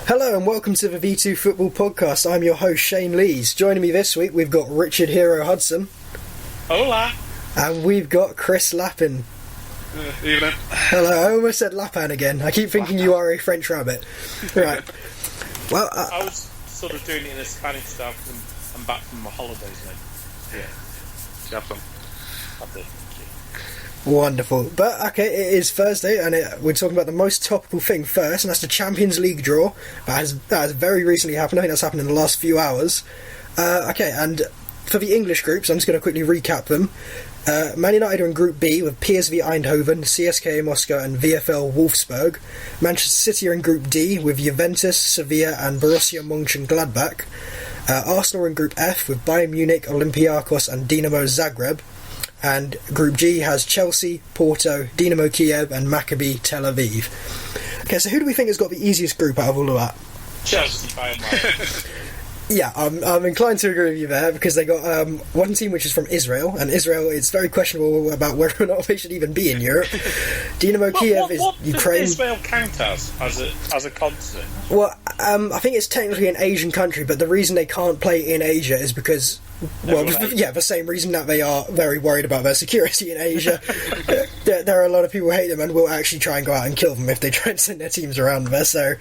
Hello and welcome to the V2 Football Podcast. I'm your host Shane Lees. Joining me this week we've got Richard Hero Hudson. Hola. And we've got Chris Lappin. Evening. Hello, I almost said Lapin again. I keep thinking you are a French rabbit. Right. Well, I was sort of doing it in a Spanish style because I'm back from my holidays, mate. Yeah. Did you have fun? I did. Wonderful. But, okay, it is Thursday, and we're talking about the most topical thing first, and that's the Champions League draw. That has very recently happened. I think that's happened in the last few hours. Okay, and for the English groups, I'm just going to quickly recap them. Man United are in Group B with PSV Eindhoven, CSKA Moscow and VfL Wolfsburg. Manchester City are in Group D with Juventus, Sevilla and Borussia Mönchengladbach. Arsenal are in Group F with Bayern Munich, Olympiacos and Dinamo Zagreb. And Group G has Chelsea, Porto, Dinamo Kiev and Maccabi Tel Aviv. Okay, so who do we think has got the easiest group out of all of that? Chelsea by a mile. Yeah, I'm inclined to agree with you there because they got one team which is from Israel, and Israel is very questionable about whether or not they should even be in Europe. Dinamo Kiev is Ukraine. Does Israel count as a continent? Well, I think it's technically an Asian country, but the reason they can't play in Asia is because, well, the same reason that they are very worried about their security in Asia. There are a lot of people who hate them and will actually try and go out and kill them if they try and send their teams around there. So,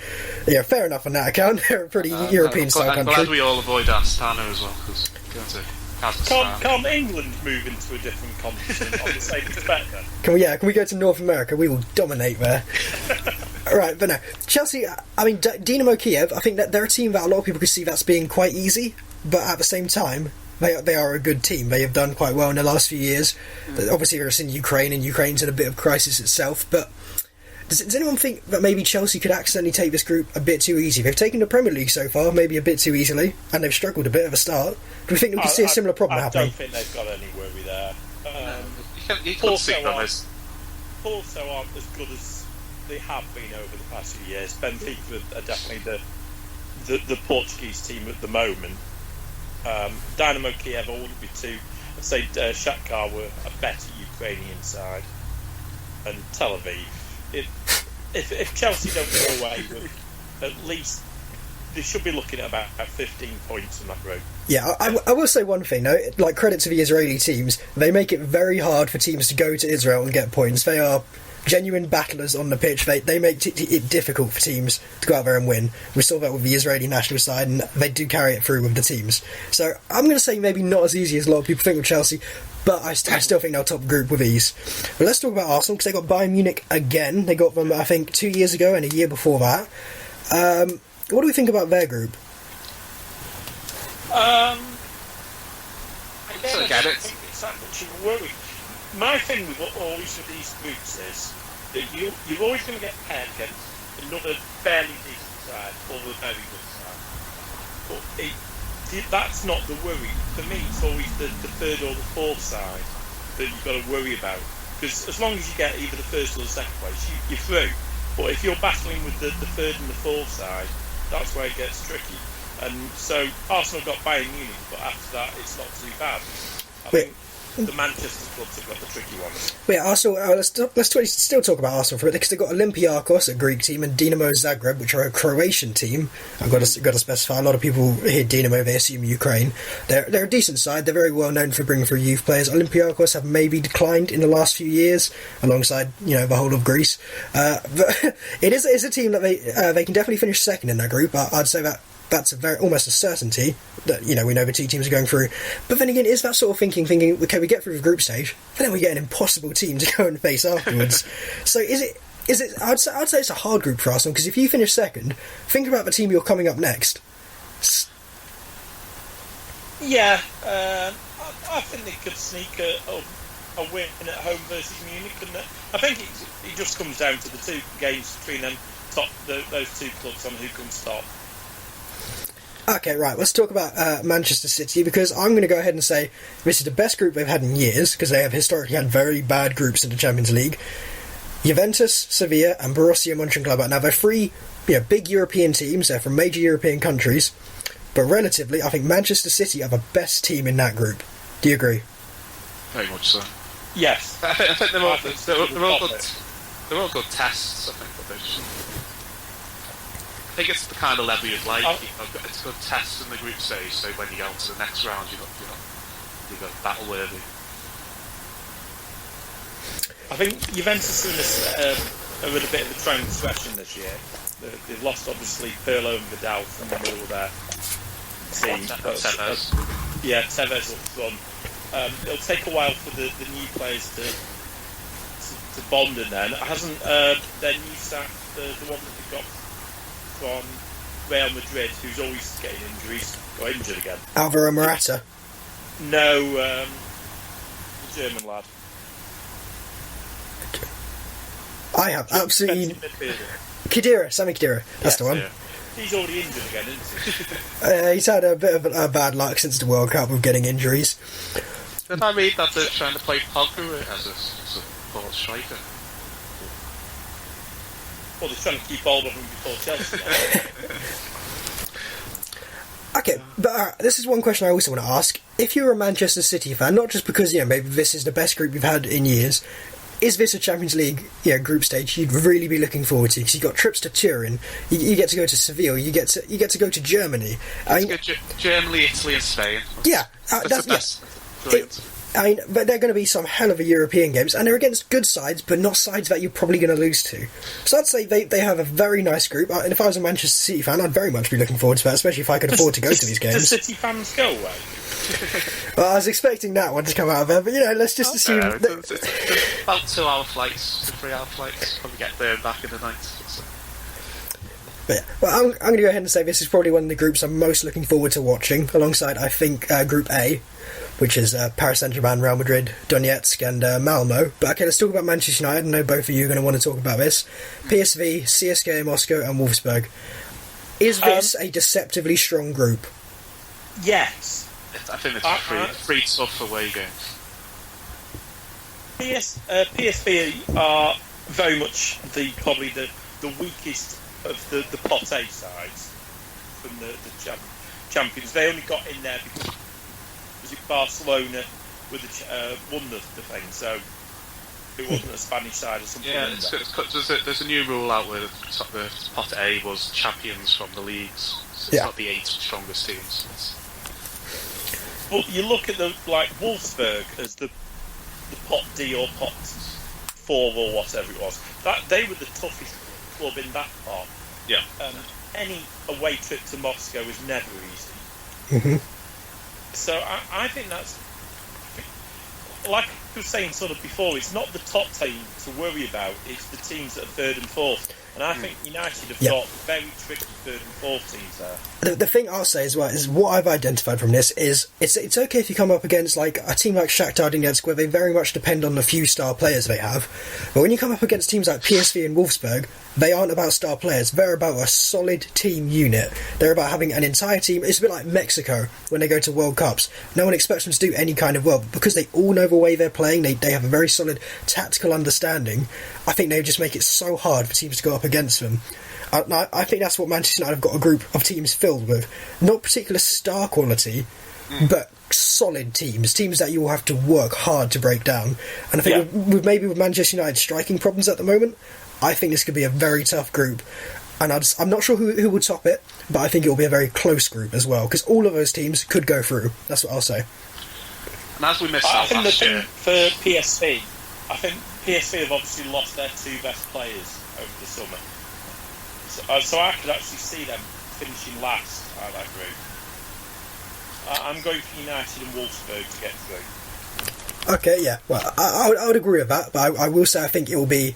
yeah, fair enough on that account. They're a pretty European-style country. I'm glad we all avoid Astana as well, because going to Kazakhstan. Can't England move into a different continent on the same spectrum? Can we go to North America? We will dominate there. Right, but no. Chelsea, I mean, Dinamo Kiev, I think that they're a team that a lot of people could see that's being quite easy, but at the same time, they are a good team. They have done quite well in the last few years. Obviously, they're in Ukraine, and Ukraine's in a bit of crisis itself, but does anyone think that maybe Chelsea could accidentally take this group a bit too easy? They've taken the Premier League so far, maybe a bit too easily, and they've struggled a bit at the start. Do we think we could see a similar problem happening? I don't think they've got any worry there. You can speak on this. Porto aren't as good as they have been over the past few years. Benfica are definitely the Portuguese team at the moment. Dynamo Kiev, I wouldn't be too. I'd say Shakhtar were a better Ukrainian side, and Tel Aviv. If Chelsea don't go away with at least, they should be looking at about 15 points in that group. Yeah, I will say one thing though, like credit to the Israeli teams, they make it very hard for teams to go to Israel and get points. They are genuine battlers on the pitch. They make it difficult for teams to go out there and win. We saw that with the Israeli national side, and they do carry it through with the teams. So I'm going to say maybe not as easy as a lot of people think with Chelsea, but I still think they'll top group with ease. But let's talk about Arsenal, because they got Bayern Munich again. They got them, I think, 2 years ago and a year before that. What do we think about their group? I don't think it's that much of a worry. My thing with always with these groups is that you're always going to get paired against another fairly decent side or a very good side. But that's not the worry. For me, it's always the third or the fourth side that you've got to worry about. Because as long as you get either the first or the second place, you're through. But if you're battling with the third and the fourth side, that's where it gets tricky. And so Arsenal got Bayern Munich, but after that, it's not too bad. I think the Manchester clubs have got the tricky ones. Yeah, Arsenal. Let's still talk about Arsenal for a bit, because they've got Olympiacos, a Greek team, and Dinamo Zagreb, which are a Croatian team. I've got to specify. A lot of people hear Dinamo, they assume Ukraine. They're a decent side. They're very well known for bringing through youth players. Olympiacos have maybe declined in the last few years, alongside the whole of Greece. But it's a team that they can definitely finish second in their group. I'd say that's almost a certainty that we know the two teams are going through. But then again, is that sort of thinking okay, we get through the group stage, but then we get an impossible team to go and face afterwards. So is it? I'd say it's a hard group for Arsenal, because if you finish second, think about the team you're coming up next. Yeah, I think they could sneak a win at home versus Munich, and I think it just comes down to the two games between them, those two clubs, on who comes top. Okay, right, let's talk about Manchester City, because I'm going to go ahead and say this is the best group they've had in years, because they have historically had very bad groups in the Champions League. Juventus, Sevilla and Borussia Mönchengladbach. Now, they're three big European teams, they're from major European countries, but relatively, I think Manchester City are the best team in that group. Do you agree? Very much so. Yes. I think they're all good. Topic. They're all good tests. I think, but they're just. I think it's the kind of level you'd like. It's a good test in the group stage, so when you go on to the next round, you're battle worthy. I think Juventus are in a bit of a transgression this year. They've lost, obviously, Pirlo and Vidal from the middle of their team. Tevez. Tevez up front. It'll take a while for the new players to bond in there. And hasn't their new staff, the one that they got from Real Madrid, who's always getting injuries, got injured again? Alvaro Morata? No, the German lad. I have absolutely... Khedira, Sami Khedira, that's the one. Yeah. He's already injured again, isn't he? He's had a bit of bad luck since the World Cup with getting injuries. Did I read that they're trying to play Pogba as a ball striker? Well, they're trying to keep hold of him before Chelsea. Okay, but this is one question I also want to ask. If you're a Manchester City fan, not just because maybe this is the best group you've had in years, is this a Champions League group stage you'd really be looking forward to? Because you've got trips to Turin, you get to go to Seville, you get to go to Germany. Germany, Italy, and Spain. Yeah, that's the best. Brilliant. But they're going to be some hell of a European games, and they're against good sides, but not sides that you're probably going to lose to. So I'd say they have a very nice group, and if I was a Manchester City fan, I'd very much be looking forward to that, especially if I could afford to go to these games. Do City fans go away? Well, I was expecting that one to come out of there, but let's just assume... It's about 2-hour flights, 3-hour flights, probably get there and back in the night. So. But yeah, well, I'm going to go ahead and say this is probably one of the groups I'm most looking forward to watching, alongside, I think, Group A, which is Paris Saint-Germain, Real Madrid, Donetsk and Malmo. But okay, let's talk about Manchester United. I know both of you are going to want to talk about this. PSV, CSKA Moscow and Wolfsburg. Is this a deceptively strong group? Yes. I think it's free tough away games. PSV are very much probably the weakest of the pot A sides from the champions. They only got in there because Barcelona won the thing, so it wasn't a Spanish side or something. Yeah, there's a new rule out where the pot A was champions from the leagues. So it's not the 8 strongest teams. But you look at Wolfsburg as the pot D or pot 4 or whatever it was. They were the toughest club in that part. Yeah. Any away trip to Moscow is never easy. Mm-hmm. So I think that's, like I was saying sort of before, it's not the top team to worry about, it's the teams that are 3rd and 4th. And I think United have got very tricky 3rd and 4th teams there. The thing I'll say as well is what I've identified from this is it's okay if you come up against like a team like Shakhtar Donetsk where they very much depend on the few star players they have, but when you come up against teams like PSV and Wolfsburg, they aren't about star players, they're about a solid team unit. They're about having an entire team. It's a bit like Mexico when they go to World Cups. No one expects them to do any kind of well, but because they all know the way they're playing, they have a very solid tactical understanding. I think they just make it so hard for teams to go up against them. I think that's what Manchester United have got a group of teams filled with. Not particular star quality, but solid teams that you will have to work hard to break down. And I think with Manchester United striking problems at the moment, I think this could be a very tough group. And I'm not sure who will top it, but I think it will be a very close group as well, because all of those teams could go through. That's what I'll say. And as we missed out last year... For PSV, I think PSV have obviously lost their 2 best players over the summer. So I could actually see them finishing last out of that group. I'm going for United and Wolfsburg to get through. Okay, yeah. Well, I would agree with that, but I will say I think it will be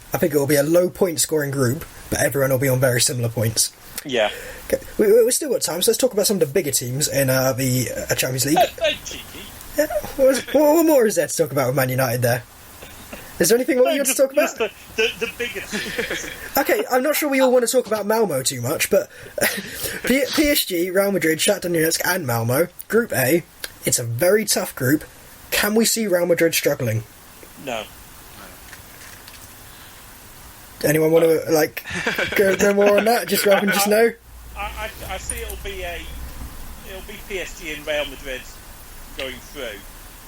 a low point scoring group, but everyone will be on very similar points. Yeah. Okay, we've still got time, so let's talk about some of the bigger teams in the Champions League. Cheeky. Yeah. What more is there to talk about with Man United there? Is there anything more you want to talk about? The bigger teams. Okay, I'm not sure we all want to talk about Malmo too much, but PSG, Real Madrid, Shakhtar Donetsk and Malmo, Group A, it's a very tough group. Can we see Real Madrid struggling? No. Anyone want to go more on that? Just rather than just no. I see it'll be PSG and Real Madrid going through.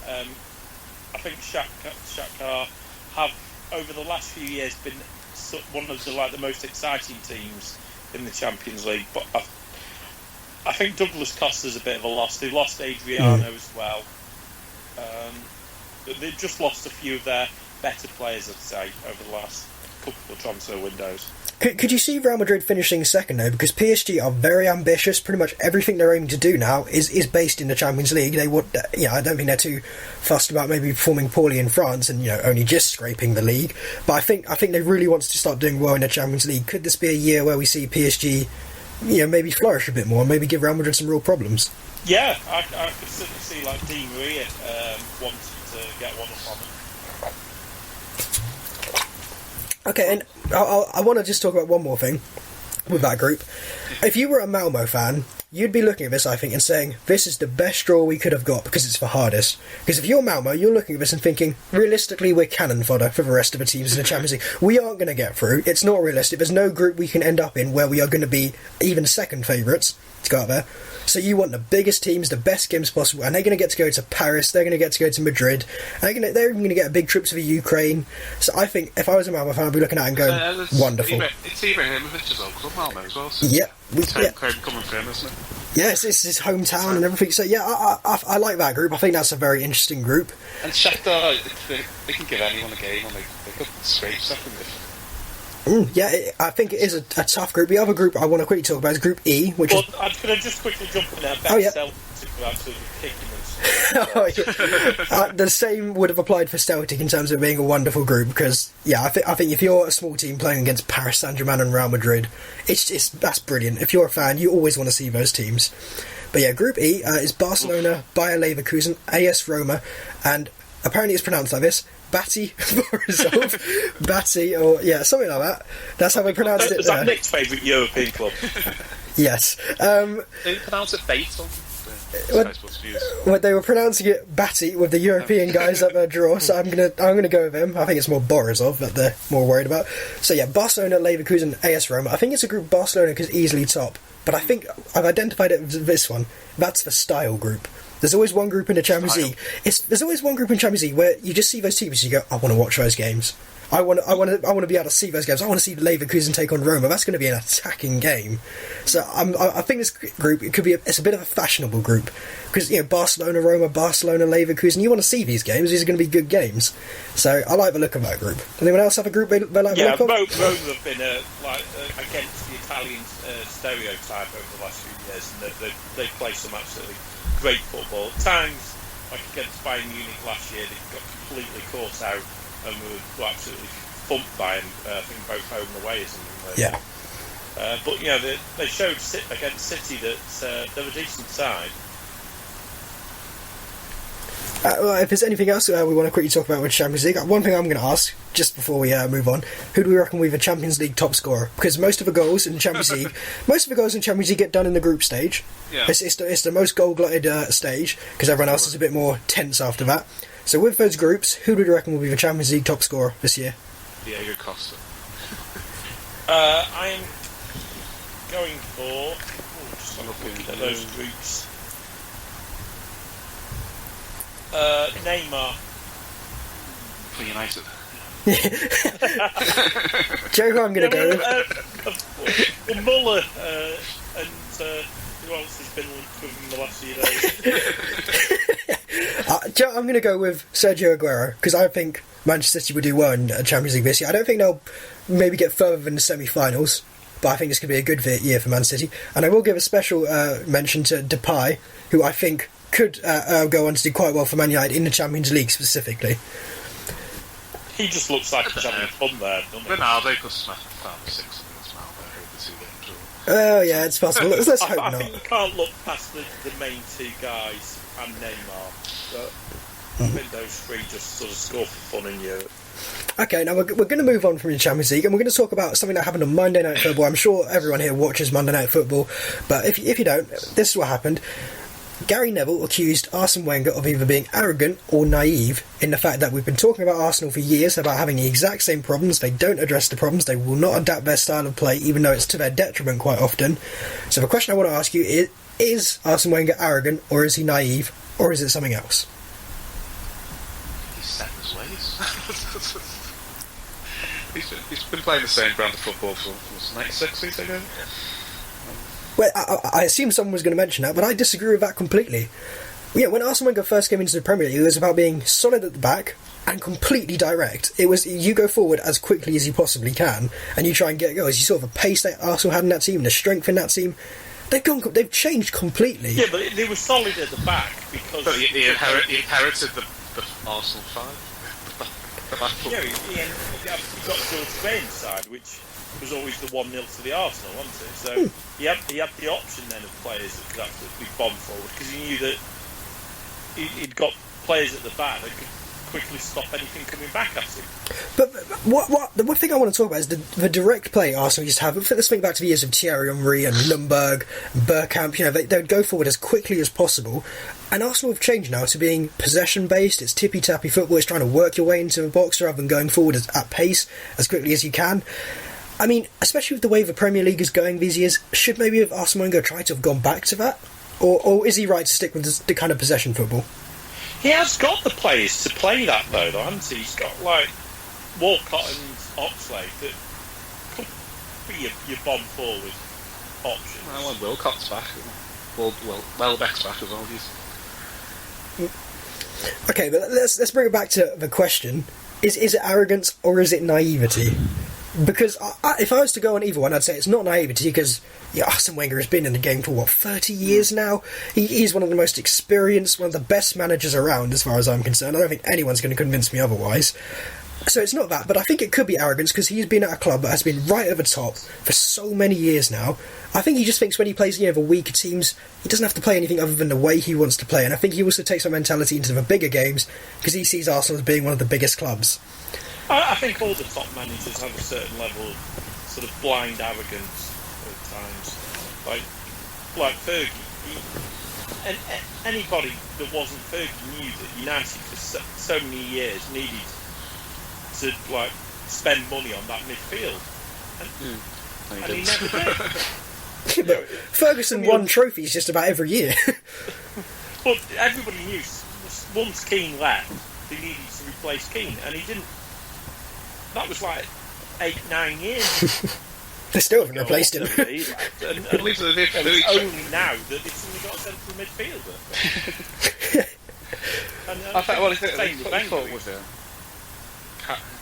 I think Shakhtar have over the last few years been one of the most exciting teams in the Champions League. But I think Douglas Costa's a bit of a loss. They lost Adriano as well. They've just lost a few of their better players, I'd say, over the last couple of transfer windows. Could you see Real Madrid finishing second though? Because PSG are very ambitious. Pretty much everything they're aiming to do now is based in the Champions League. They would, I don't think they're too fussed about maybe performing poorly in France and only just scraping the league. But I think they really want to start doing well in the Champions League. Could this be a year where we see PSG, maybe flourish a bit more and maybe give Real Madrid some real problems? Yeah, I could certainly see like Di Maria wanting to get one up on them. Okay, and I want to just talk about one more thing with that group. If you were a Malmo fan, you'd be looking at this, I think, and saying, this is the best draw we could have got because it's the hardest. Because if you're Malmo, you're looking at this and thinking, realistically, we're cannon fodder for the rest of the teams in the Champions League. We aren't going to get through. It's not realistic. There's no group we can end up in where we are going to be even second favourites to go out there. So you want the biggest teams, the best games possible, and they're going to get to go to Paris, they're going to get to go to Madrid, and they're even going to get a big trip to the Ukraine. So I think if I was a Malmo fan, I'd be looking at it and going, wonderful. It's Ibrahimovic as well, club Malmo as well. So yeah. Coming for him, isn't it? Yeah, it's his hometown and everything. So yeah, I like that group. I think that's a very interesting group. And Shakhtar, they can give anyone a game, and they could scrape second if... I think it is a tough group. The other group I want to quickly talk about is Group E, which is... I'm going to just quickly jump in there. Celtic were absolutely kicking us. The same would have applied for Celtic in terms of being a wonderful group, because, I think if you're a small team playing against Paris Saint-Germain and Real Madrid, that's brilliant. If you're a fan, you always want to see those teams. But yeah, Group E is Barcelona, Bayer Leverkusen, AS Roma, and apparently it's pronounced like this, Batty Borisov, Batty, or something like that. That's how they pronounced it. Is that Nick's favourite European club? Yes. They pronounce it Batel. Well, they were pronouncing it Batty with the European guys at their draw, so I'm gonna go with him. I think it's more Borisov that they're more worried about. So yeah, Barcelona, Leverkusen, AS Roma. I think it's a group Barcelona could easily top, but I think I've identified it as this one. That's the style group. There's always one group in the Champions League. There's always one group in Champions League where you just see those teams and you go, I want to watch those games. I want to be able to see those games. I want to see Leverkusen take on Roma. That's going to be an attacking game. So I think this group it's a bit of a fashionable group because Barcelona, Roma, Barcelona, Leverkusen. You want to see these games. These are going to be good games. So I like the look of that group. Anyone else have a group they like the look of? Roma have been against the Italian stereotype over the last few years, and they play some absolutely great football. At times, like against Bayern Munich last year, they got completely caught out and were absolutely thumped by him, I think both home and away, isn't it? Yeah. But they showed against City that they're a decent side. Well, if there's anything else we want to quickly talk about with Champions League, one thing I'm going to ask just before we move on: who do we reckon will be the Champions League top scorer? Because most of the goals in Champions League, get done in the group stage. Yeah. It's the most goal-glutted stage because everyone else is a bit more tense after that. So with those groups, who do we reckon will be the Champions League top scorer this year? Diego Costa. I am going for... just looking at those groups. Neymar. For United. Joe, who I'm going to go with? Muller and who else has been linked with in the last few days? Joe, I'm going to go with Sergio Aguero because I think Manchester City will do well in Champions League this year. I don't think they'll maybe get further than the semi-finals, but I think this could be a good year for Man City. And I will give a special mention to Depay, who I think could go on to do quite well for Man United in the Champions League specifically. He just looks like he's having fun there, doesn't he? Ronaldo could smash a 6 against Malmo over the 2 games. Oh yeah, it's possible. Let's hope I not. think you can't look past the main two guys and Neymar. But I think those three just sort of score for fun in Europe. Okay, now we're going to move on from the Champions League and we're going to talk about something that happened on Monday Night Football. I'm sure everyone here watches Monday Night Football, but if you don't, this is what happened. Gary Neville accused Arsene Wenger of either being arrogant or naive in the fact that we've been talking about Arsenal for years about having the exact same problems. They don't address the problems. They will not adapt their style of play, even though it's to their detriment quite often. So the question I want to ask you is Arsene Wenger arrogant, or is he naive, or is it something else? He's set in his ways. he's been playing the same brand of football for 96 years ago. Well, I assume someone was going to mention that, but I disagree with that completely. Yeah, when Arsene Wenger first came into the Premier League, it was about being solid at the back and completely direct. It was, you go forward as quickly as you possibly can, and you try and get goals. You saw the pace that Arsenal had in that team, the strength in that team. They've changed completely. Yeah, but they were solid at the back because... But he inherited the Arsenal 5. The back foot. Yeah, he got George Bain's side, which was always the 1-0 to the Arsenal, wasn't it? So he had the option then of players that could absolutely bomb forward, because he knew that he'd got players at the back that could quickly stop anything coming back at him. But the one thing I want to talk about is the direct play Arsenal used to have. Let's think back to the years of Thierry Henry and Ljungberg, Bergkamp. They would go forward as quickly as possible. And Arsenal have changed now to being possession-based. It's tippy-tappy football. It's trying to work your way into the box rather than going forward at pace as quickly as you can. I mean, especially with the way the Premier League is going these years, should maybe have Arsene Wenger tried to have gone back to that? Or is he right to stick with the kind of possession football? He has got the players to play that, though, hasn't he? He's got, like, Walcott and Oxlade that could be your bomb-forward options. Well, when Wilcott's back, Welbeck's back as well. Okay, but let's bring it back to the question. Is it arrogance or is it naivety? Because if I was to go on either one, I'd say it's not naivety, because Arsene Wenger has been in the game for, 30 years now? He's one of the most experienced, one of the best managers around, as far as I'm concerned. I don't think anyone's going to convince me otherwise. So it's not that, but I think it could be arrogance, because he's been at a club that has been right over top for so many years now. I think he just thinks when he plays the weaker teams, he doesn't have to play anything other than the way he wants to play, and I think he also takes that mentality into the bigger games, because he sees Arsenal as being one of the biggest clubs. I think all the top managers have a certain level of sort of blind arrogance at times. Like Fergie. And anybody that wasn't Fergie knew that United for so many years needed to spend money on that midfield. And he never did. But Ferguson won trophies just about every year. But everybody knew once Keane left, they needed to replace Keane, and he didn't. That was 8-9 years. They still haven't replaced him. And it's only now that it's only got a central midfielder. I thought was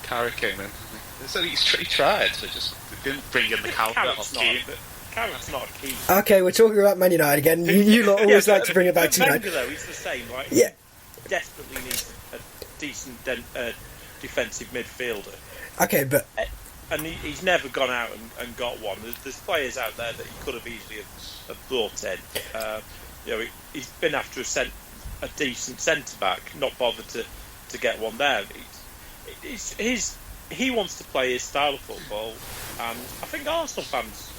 Carrick came in. So he tried, but just didn't bring in the Carrick's not a key. Okay, we're talking about Man United again. You lot always like to bring it back to United. Wenger, though, he's the same. Desperately needs a decent defensive midfielder. Okay, but... And he's never gone out and got one. There's players out there that he could have easily have brought in. He's been after a decent centre-back, not bothered to get one there. He wants to play his style of football, and I think Arsenal fans,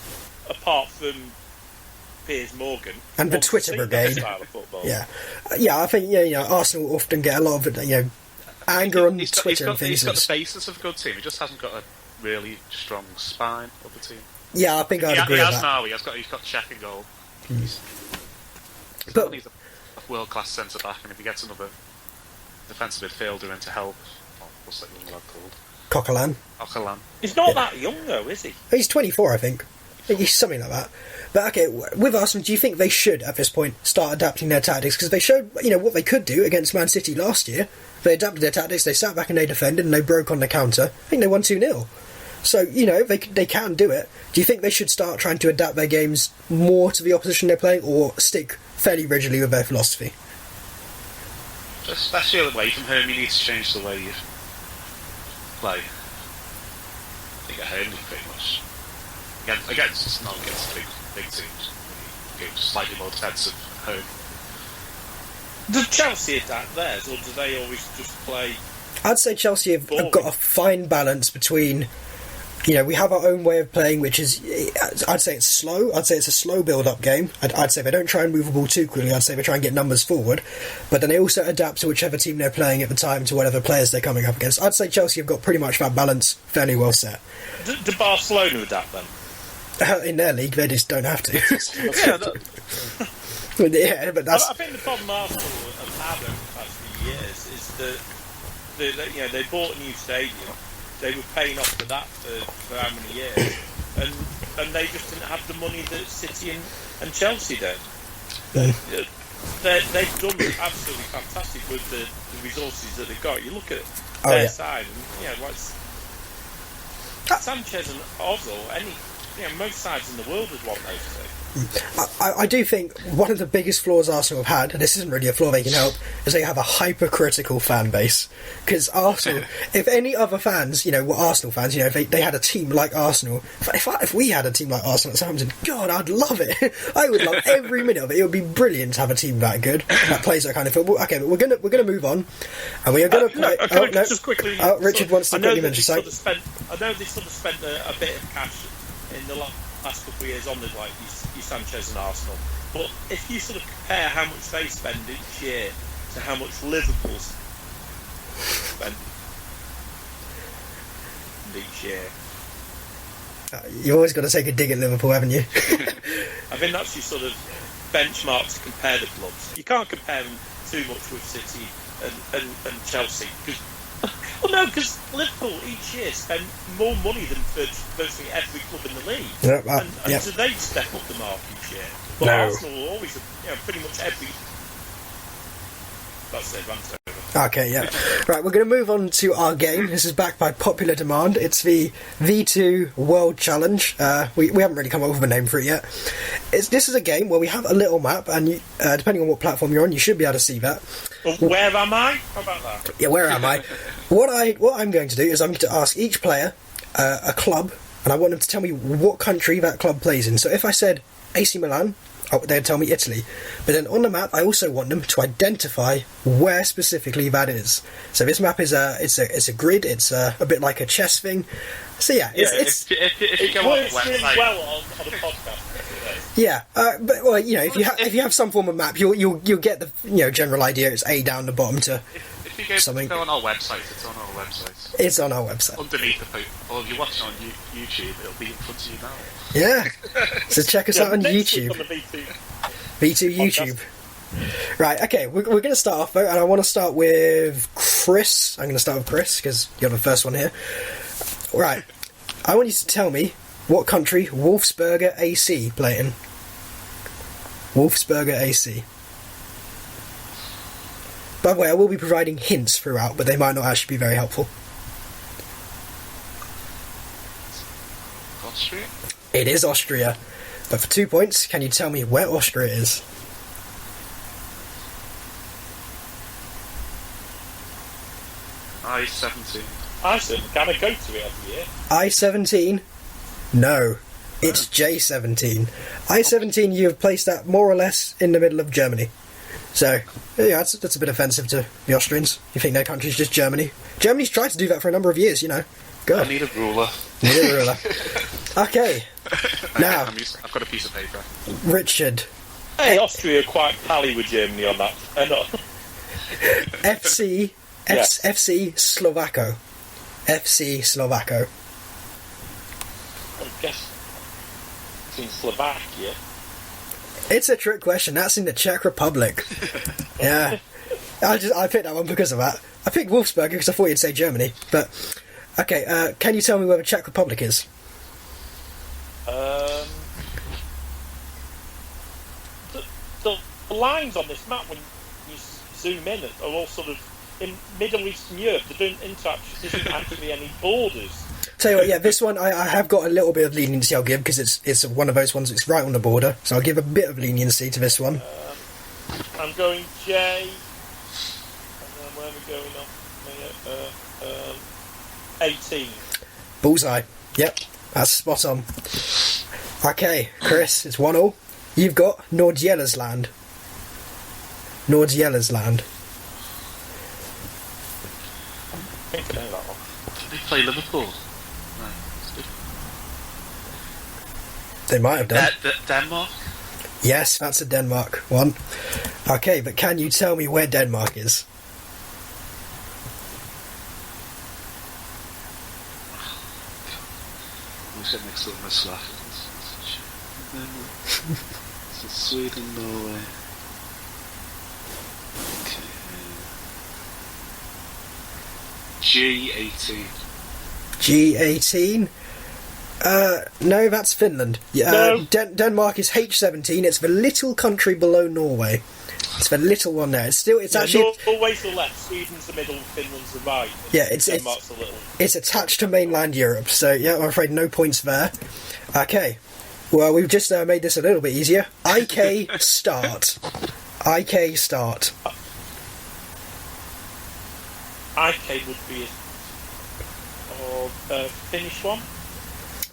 apart from Piers Morgan... And the Twitter brigade. Style of football. Yeah, I think Arsenal often get a lot of anger on Twitter and things. He's got the basis of a good team. He just hasn't got a really strong spine of the team. Yeah, I think I'd agree with that. Now he's got Czech in goal. He's a world-class centre-back, and if he gets another defensive midfielder in to help, what's that young lad called? Coquelin. He's not that young though, is he? He's 24, I think. He's something like that. But okay, with Arsenal, do you think they should, at this point, start adapting their tactics? Because they showed, what they could do against Man City last year. They adapted their tactics, they sat back and they defended, and they broke on the counter. I think they won 2-0. So, they can do it. Do you think they should start trying to adapt their games more to the opposition they're playing, or stick fairly rigidly with their philosophy? Especially away from home, you need to change the way you play. I think at home, pretty much. Again, it's not against big teams. Games slightly more defensive at home. Do Chelsea adapt theirs, or do they always just play? I'd say Chelsea have got a fine balance between, we have our own way of playing, which is, I'd say it's slow. I'd say it's a slow build-up game. I'd say they don't try and move the ball too quickly. I'd say they try and get numbers forward. But then they also adapt to whichever team they're playing at the time, to whatever players they're coming up against. I'd say Chelsea have got pretty much that balance fairly well set. Do Barcelona adapt then? In their league, they just don't have to. But that's... I think the problem Arsenal have had over the past few years is that they bought a new stadium. They were paying off for that for how many years, and they just didn't have the money that City and Chelsea did. They've done absolutely fantastic with the resources that they've got. You look at their side, and like Sanchez and Ozil, most sides in the world would want those two. I do think one of the biggest flaws Arsenal have had, and this isn't really a flaw they can help, is they have a hypercritical fan base. Because Arsenal, if any other fans, were Arsenal fans, if they had a team like Arsenal, if we had a team like Arsenal at Southampton, God, I'd love it. I would love every minute of it. It would be brilliant to have a team that good, that plays that kind of football. Okay, but we're gonna move on, and we are going to play. Just quickly. Richard wants to quickly mention something. I know they sort of spent a bit of cash in the last couple of years on the like your Sanchez and Arsenal, but if you sort of compare how much they spend each year to how much Liverpool spend each year, you always got to take a dig at Liverpool, haven't you? I think that's your sort of benchmark to compare the clubs. You can't compare them too much with City and Chelsea because Liverpool each year spend more money than virtually every club in the league. And so they step up the mark each year. But Arsenal will always, pretty much every. That's it, rant over. Okay, yeah. Right, we're going to move on to our game. This is backed by popular demand. It's the V2 World Challenge. We haven't really come up with a name for it yet. This is a game where we have a little map, and depending on what platform you're on, you should be able to see that. Well, where am I? How about that? Yeah, where am I? What I'm going to do is I'm going to ask each player a club, and I want them to tell me what country that club plays in. So if I said AC Milan, they'd tell me Italy. But then on the map, I also want them to identify where specifically that is. So this map is it's a grid. It's a bit like a chess thing. So yeah, if you go on the website, really well on a podcast. Yeah, but if you have some form of map, you'll get the general idea. It's A down the bottom to. If you go on our website, it's on our website. It's on our website. Underneath the post, or if you're watching on YouTube, it'll be in front of you now. Yeah. So check us out on YouTube. On the V2 YouTube. Right, okay, we're going to start off, though, and I want to start with Chris. I'm going to start with Chris, because you're the first one here. Right, I want you to tell me what country Wolfsberger AC play in. Wolfsberger AC. By the way, I will be providing hints throughout, but they might not actually be very helpful. Austria? It is Austria. But for 2 points, can you tell me where Austria is? I-17. I-17, can I go to it every year? I-17? No. It's J-17. I-17, you have placed that more or less in the middle of Germany. So, yeah, that's a bit offensive to the Austrians. You think their country's just Germany? Germany's tried to do that for a number of years, God. I need a ruler. Need a ruler. Okay. Now, I've got a piece of paper. Richard. Hey, Austria are quite pally with Germany on that. FC Slovako. FC Slovako. I guess it's in Slovakia. It's a trick question. That's in the Czech Republic. Yeah. I picked that one because of that. I picked Wolfsburg because I thought you'd say Germany. But, okay, can you tell me where the Czech Republic is? The lines on this map, when you zoom in, are all sort of in Middle Eastern Europe. There isn't actually any borders. Tell you what, yeah, this one I have got a little bit of leniency I'll give because it's one of those ones that's right on the border, so I'll give a bit of leniency to this one. I'm going J, and then where are we going on? 18. Bullseye. Yep, that's spot on. Okay, Chris, it's 1-1. You've got Nordjyllandsland. Nordjyllandsland. I think I know that one. Did they play Liverpool? They might have done. Denmark? Yes, that's a Denmark one. Okay, but can you tell me where Denmark is? We should mix up my slack. So Sweden, Norway. Okay. G18. G18. No, that's Finland. No. Denmark is H17. It's the little country below Norway. It's the little one there. It's actually Norway's the left, Sweden's the middle, Finland's the right. Yeah, Denmark's the little. it's attached to mainland Europe. So yeah, I'm afraid no points there. Okay, well we've just made this a little bit easier. IK start. IK start. IK would be a Finnish one.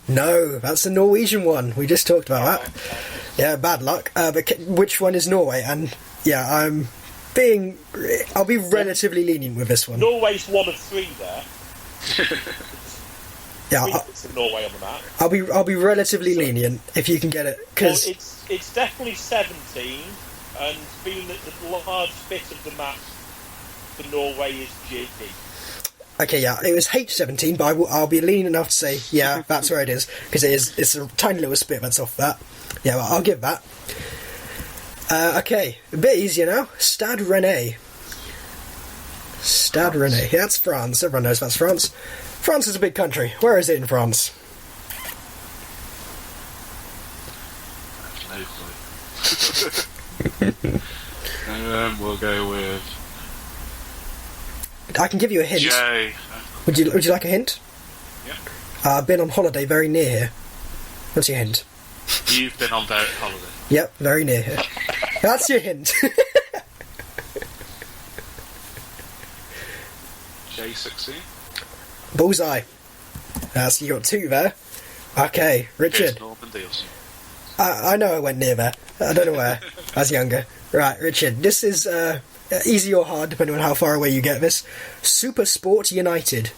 No, that's the Norwegian one. We just talked about that. Yeah, bad luck. But which one is Norway? And yeah, I'll be relatively lenient with this one. Norway's one of three there. Yeah, It's in Norway on the map. I'll be relatively lenient if you can get it, because it's definitely 17, and being that the large bit of the map for Norway is G. okay, yeah, it was H17, but I'll be lenient enough to say yeah, that's where it is, because it's a tiny little spit that's off that. Yeah, well, I'll give that. Okay, a bit easier now. Stade Rennais. Stade Rennais. Yeah, that's France. Everyone knows that's France. France is a big country. Where is it in France? I have no clue. We'll go with I can give you a hint. J. Would you like a hint? Yeah. I've been on holiday very near here. What's your hint? You've been on holiday. Yep, very near here. That's your hint. J16. Bullseye. You got two there. Okay, Richard. I know I went near there. I don't know where. I was younger. Right, Richard. This is easy or hard, depending on how far away you get this. Super Sport United.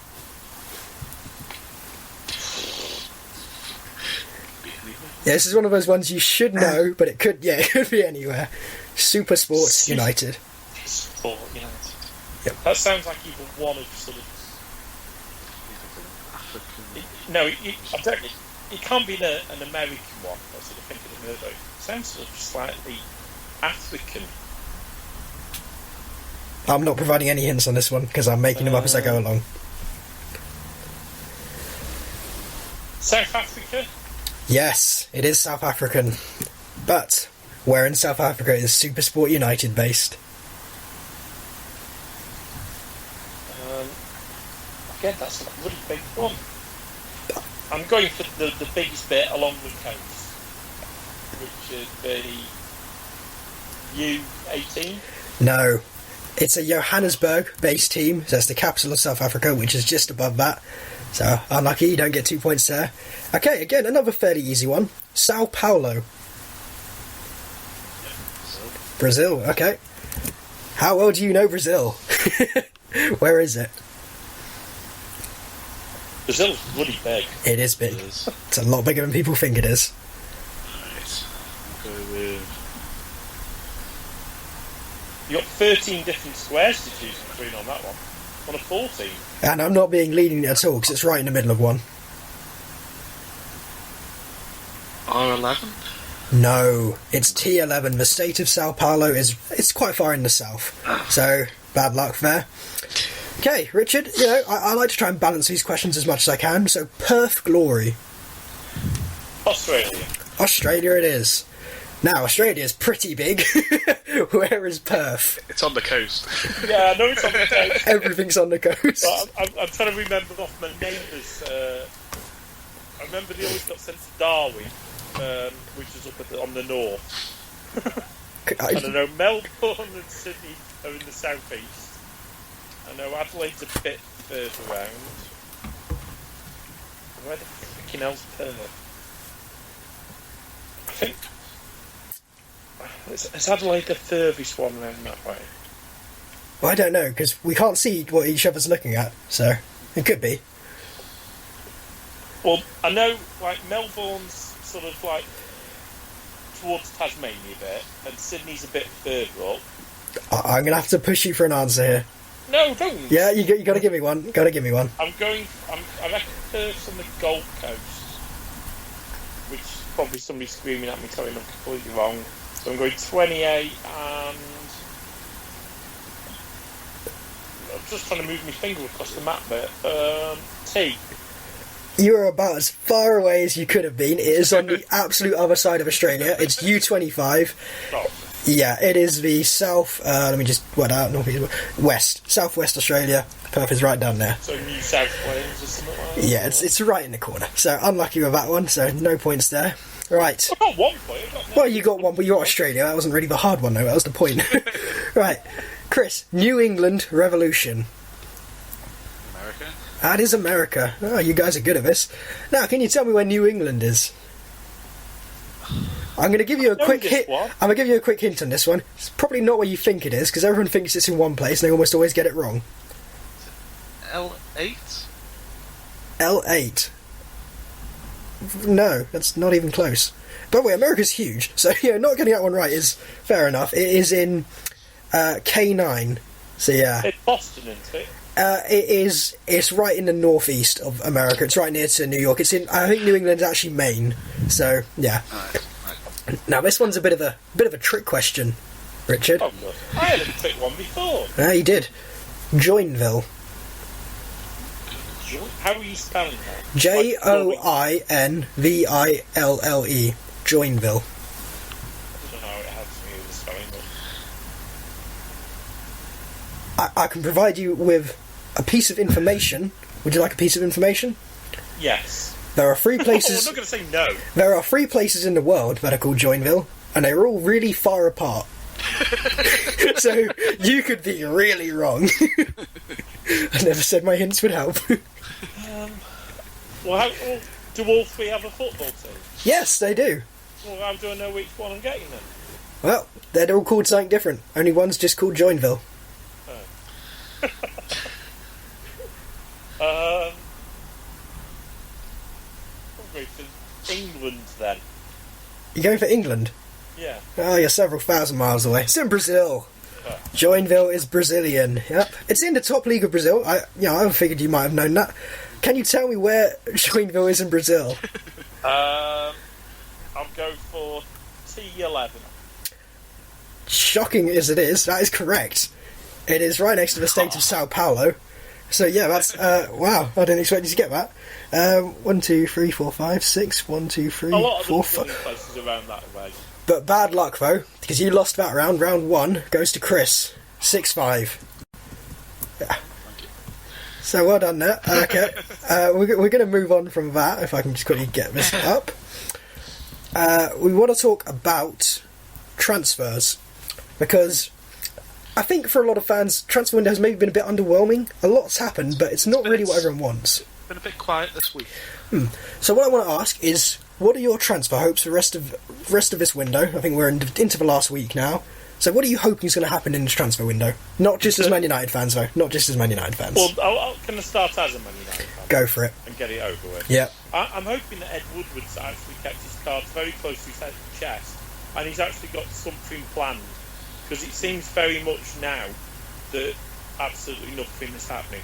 Yeah, this is one of those ones you should know, but it could be anywhere. Super Sport United. Sport United. Yep. That sounds like either one of sort of. No, I don't. It can't be an American one. I sort of think of the Murdo. It sounds sort of slightly African. I'm not providing any hints on this one because I'm making them up as I go along. South Africa? Yes, it is South African. But where in South Africa is Supersport United based? Again, that's a really big one. I'm going for the biggest bit along the coast, which is the U18. No, it's a Johannesburg-based team. So that's the capital of South Africa, which is just above that. So unlucky, you don't get 2 points there. Okay, again, another fairly easy one. Sao Paulo. Brazil, okay. How well do you know Brazil? Where is it? Brazil's really big. It is big. It's a lot bigger than people think it is. Right. I'll go with. You got 13 different squares to choose between on that one. On a 14. And I'm not being lenient at all because it's right in the middle of one. R11? No, it's T11. The state of Sao Paulo it's quite far in the south. So, bad luck there. Okay, Richard, I like to try and balance these questions as much as I can. So, Perth Glory. Australia. Australia it is. Now, Australia is pretty big. Where is Perth? It's on the coast. Yeah, I know it's on the coast. Everything's on the coast. But I'm trying to remember off my neighbours. I remember they always got sent to Darwin, which is up on the north. I don't know, Melbourne and Sydney are in the southeast. I know Adelaide's a bit further around. Where the freaking hell's Perth? I think... Is Adelaide the furthest one around that way? Well, I don't know, because we can't see what each other's looking at, so it could be. Well, I know, Melbourne's sort of, towards Tasmania a bit, and Sydney's a bit further up. I'm going to have to push you for an answer here. No, don't! Yeah, you got to give me one. I reckon Perth's on the Gold Coast, which is probably somebody screaming at me telling me I'm completely wrong. So I'm going 28 and... just trying to move my finger across the map bit. T. You are about as far away as you could have been. It is on the absolute other side of Australia. It's U25. Oh. Yeah, it is the south. Let me just word out. West, southwest Australia. Perth is right down there. So New South Wales or something like that. Yeah, it's right in the corner. So unlucky with that one. So no points there. Right. I got 1 point. Well, you got one, but you got Australia. That wasn't really the hard one, though. That was the point. Right, Chris. New England Revolution. America. That is America. Oh, you guys are good at this. Now, can you tell me where New England is? I'm going to give you a quick hint. I'm going to give you a quick hint on this one. It's probably not where you think it is, because everyone thinks it's in one place, and they almost always get it wrong. L8? L8. No, that's not even close. By the way, America's huge, so not getting that one right is fair enough. It is in K9. So yeah. It's Boston, isn't it? It's right in the northeast of America. It's right near to New York. It's in. I think New England's actually Maine. So yeah. Right. Now this one's a bit of a trick question, Richard. Oh, no. I had a trick one before. Yeah, you did. Joinville. How are you spelling that? Joinville. Joinville. I don't know how it helps me with the spelling, but... I can provide you with a piece of information. Would you like a piece of information? Yes. There are 3 places... I'm not going to say no. There are 3 places in the world that are called Joinville, and they're all really far apart. So you could be really wrong. I never said my hints would help. Well, do all 3 have a football team? Yes, they do. Well, how do I know which one I'm getting then? Well, they're all called something different. Only one's just called Joinville. I'll go for England then. You're going for England? Yeah. Oh, you're several thousand miles away. It's in Brazil. Joinville is Brazilian. Yep, it's in the top league of Brazil. I figured you might have known that. Can you tell me where Joinville is in Brazil? I'll go for T11. Shocking as it is, that is correct. It is right next to the state of Sao Paulo. So yeah, that's wow. I didn't expect you to get that. 1, 2, 3, 4, 5, 6. 1, 2, 3, a lot of 4, the places around that way. But bad luck though, because you lost that round. Round 1 goes to Chris. 6-5. Yeah. So well done there. Okay, we're going to move on from that. If I can just quickly get this up. We want to talk about transfers, because I think for a lot of fans, transfer window has maybe been a bit underwhelming. A lot's happened, but it's not really what everyone wants. Been a bit quiet this week. So what I want to ask is, what are your transfer hopes for the rest of this window? I think we're into the last week now. So what are you hoping is going to happen in this transfer window? Not just as Man United fans, though. Not just as Man United fans. Well, I'm going to start as a Man United fan. Go for it. And get it over with. Yeah. I'm hoping that Ed Woodward's actually kept his cards very close to his chest, and he's actually got something planned. Because it seems very much now that absolutely nothing is happening.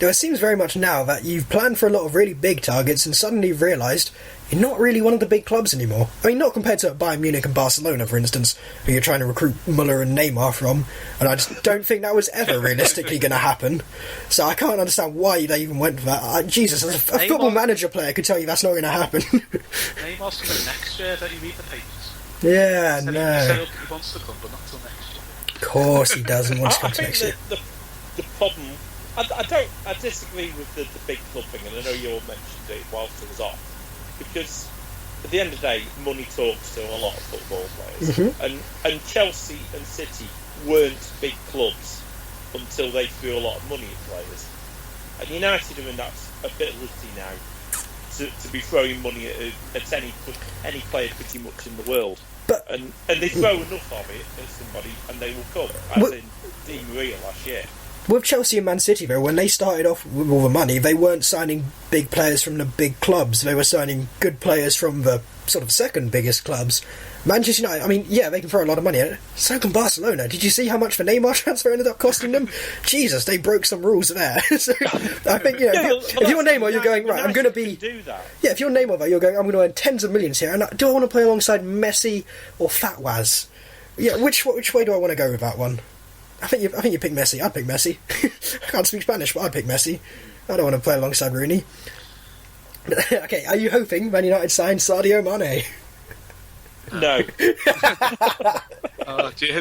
Though it seems very much now that you've planned for a lot of really big targets and suddenly you've realised you're not really one of the big clubs anymore. I mean, not compared to Bayern Munich and Barcelona, for instance, who you're trying to recruit Muller and Neymar from, and I just don't think that was ever realistically going to happen. So I can't understand why they even went for that. Jesus, a football manager player could tell you that's not going to happen. Neymar's coming next year, don't you read the papers? Yeah, He no. he wants to come, but not till next year. Of course he doesn't want to come I to next think year. the problem... I disagree with the big club thing, and I know you all mentioned it whilst it was off, because at the end of the day, money talks to a lot of football players, and Chelsea and City weren't big clubs until they threw a lot of money at players, and United are in that a bit litty now to be throwing money at any player pretty much in the world, and they throw enough of it at somebody and they will come, as in Di Maria last year. With Chelsea and Man City, though, when they started off with all the money, they weren't signing big players from the big clubs. They were signing good players from the sort of second biggest clubs. Manchester United, I mean, yeah, they can throw a lot of money at it. So can Barcelona. Did you see how much the Neymar transfer ended up costing them? Jesus, they broke some rules there. So I think, if you're Neymar, you're going, right, I'm going to be... Do that. Yeah, if you're Neymar, though, you're going, I'm going to earn tens of millions here. And do I want to play alongside Messi or Fatwaz? Yeah, which way do I want to go with that one? I think you pick Messi. I'd pick Messi. I can't speak Spanish, but I'd pick Messi. I don't want to play alongside Rooney. Okay, are you hoping Man United sign Sadio Mane? No.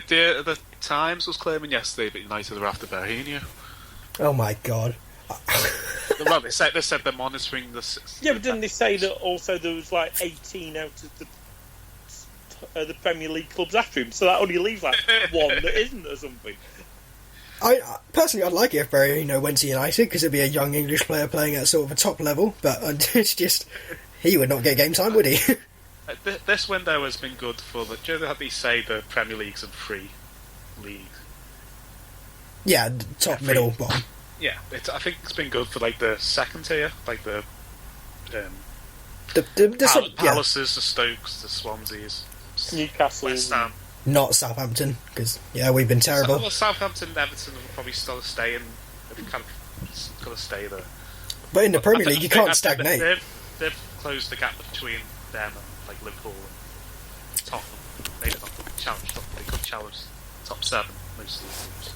The Times was claiming yesterday that United are after Berahino. Oh my god. Well, they said they're monitoring the. Yeah, but didn't they say that also there was like 18 out of the Premier League clubs after him? So that only leaves like one that isn't or something. Personally, I'd like it if Berahino went to United because it'd be a young English player playing at sort of a top level. But it's just he would not get game time, would he? This window has been good for the. Do you know how they say the Premier League's and free league? Yeah, top, middle, bottom. Yeah, I think it's been good for like the second tier, like the Palaces, the Stokes, the Swanseas, Newcastle, West Ham. Not Southampton, because we've been terrible. Well, Southampton and Everton will probably still stay in. They've kind of got to stay there. But in the Premier League, you can't stagnate. They've closed the gap between them and like Liverpool and Tottenham. They could challenge top 7 most of the teams.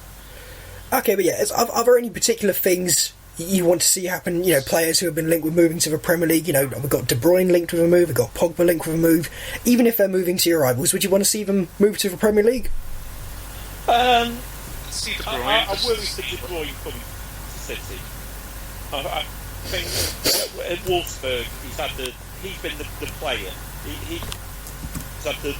Okay, but yeah, are there any particular things you want to see happen? You know, players who have been linked with moving to the Premier League. You know, we've got De Bruyne linked with a move. We've got Pogba linked with a move. Even if they're moving to your rivals, would you want to see them move to the Premier League? See De Bruyne. I worry for De Bruyne from City. I think at Wolfsburg he's been the player. He's had the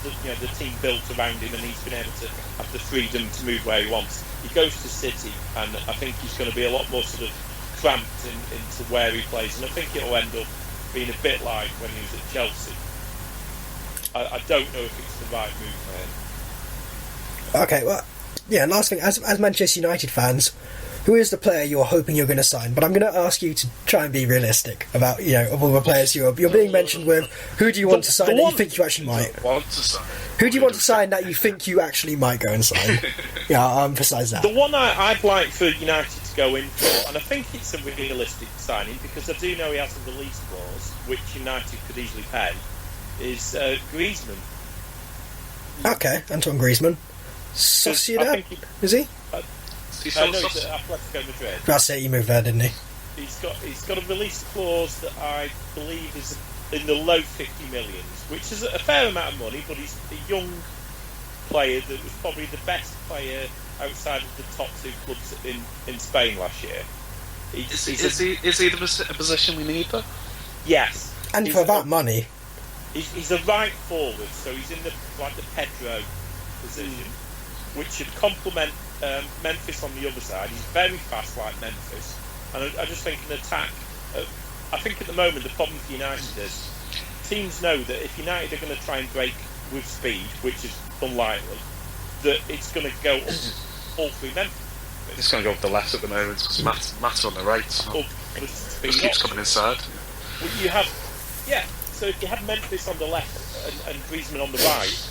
team built around him, and he's been able to have the freedom to move where he wants. He goes to City, and I think he's going to be a lot more sort of cramped into where he plays, and I think it'll end up being a bit like when he was at Chelsea. I don't know if it's the right move for him. Okay, well, yeah. Last thing, as Manchester United fans, who is the player you're hoping you're going to sign? But I'm going to ask you to try and be realistic about, of all the players you're being mentioned with. Who do you want to sign that you think you actually might? Who do you want to sign that you think you actually might go and sign? Yeah, I'll emphasise that. The one I'd like for United to go in for, and I think it's a realistic signing because I do know he has a release clause, which United could easily pay, is Griezmann. Okay, Antoine Griezmann. Sociedad, is he? No, he's at Atletico Madrid. That's it, he moved there, didn't he? He's got a release clause that I believe is in the low 50 millions, which is a fair amount of money, but he's a young player that was probably the best player outside of the top 2 clubs in Spain last year. Is he the position we need, though? Yes. And for that money? He's a right forward, so he's in the Pedro position, which should complement Memphis on the other side. He's very fast like Memphis, and I just think an attack. I think at the moment the problem for United is teams know that if United are going to try and break with speed, which is unlikely, that it's going to go all through Memphis. It's going to go up the left at the moment because Matt's on the right. So it keeps coming inside. Well, so if you have Memphis on the left and Griezmann on the right,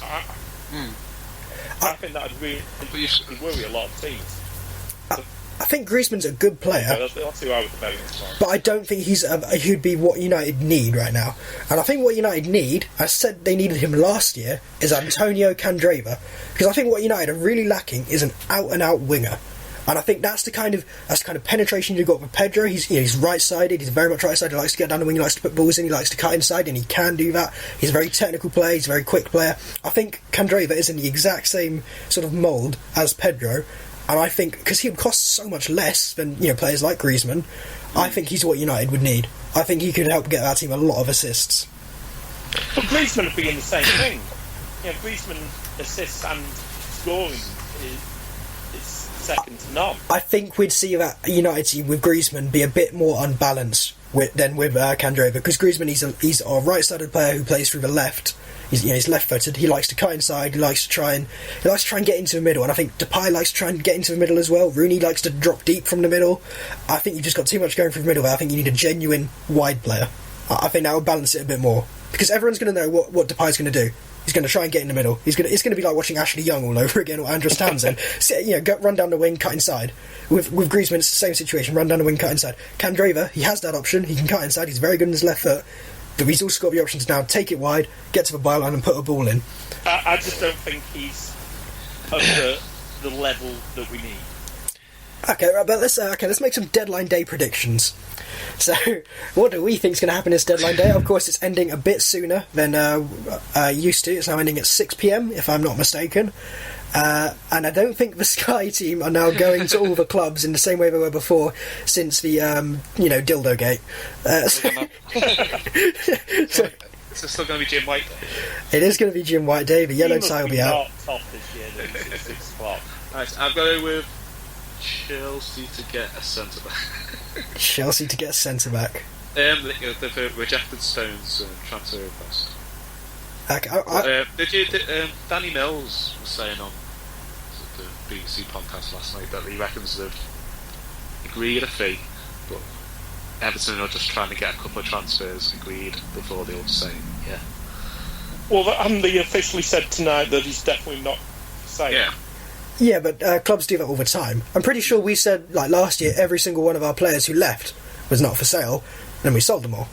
I think that would really worry a lot of teams. I think Griezmann's a good player, that's who I would vote for. But I don't think he'd be what United need right now. And I think what United need, I said they needed him last year, is Antonio Candreva, because I think what United are really lacking is an out-and-out winger. And I think that's the kind of penetration you've got with Pedro. He's right-sided. He's very much right-sided. He likes to get down the wing. He likes to put balls in. He likes to cut inside, and he can do that. He's a very technical player. He's a very quick player. I think Candreva is in the exact same sort of mould as Pedro, and I think because he costs so much less than players like Griezmann, I think he's what United would need. I think he could help get that team a lot of assists. But Griezmann would be in the same thing. Griezmann assists and scoring is second to none. I think we'd see that United team with Griezmann be a bit more unbalanced than with Candreva, because Griezmann he's a right-sided player who plays through the left. He's left-footed. He likes to cut inside. He likes to try and get into the middle. And I think Depay likes to try and get into the middle as well. Rooney likes to drop deep from the middle. I think you've just got too much going through the middle there. I think you need a genuine wide player. I think that would balance it a bit more, because everyone's going to know what Depay's going to do. He's going to try and get in the middle. It's going to be like watching Ashley Young all over again, or Andros Townsend. Run down the wing, cut inside. With Griezmann, it's the same situation. Run down the wing, cut inside. Candreva, he has that option. He can cut inside. He's very good on his left foot. But he's also got the option to now take it wide, get to the byline and put a ball in. I just don't think he's of the level that we need. Okay, right, but let's make some deadline day predictions. So, what do we think is going to happen this deadline day? Of course, it's ending a bit sooner than used to. It's now ending at 6 p.m, if I'm not mistaken. And I don't think the Sky team are now going to all the clubs in the same way they were before, since the dildogate. So, is it still going to be Jim White Day? It is going to be Jim White Day. The yellow tie will be out. Off this year, that it's 6 o'clock. Right, I've got to go with Chelsea to get a centre back. Chelsea to get a centre back. They've rejected Stones transfer request. Okay, Danny Mills was saying on the BBC podcast last night that he reckons they've agreed a fee, but Everton are just trying to get a couple of transfers agreed before they'll say yeah. Well, haven't they officially said tonight that he's definitely not for sale? Yeah. Yeah, but clubs do that all the time. I'm pretty sure we said, like last year, every single one of our players who left was not for sale, and we sold them all.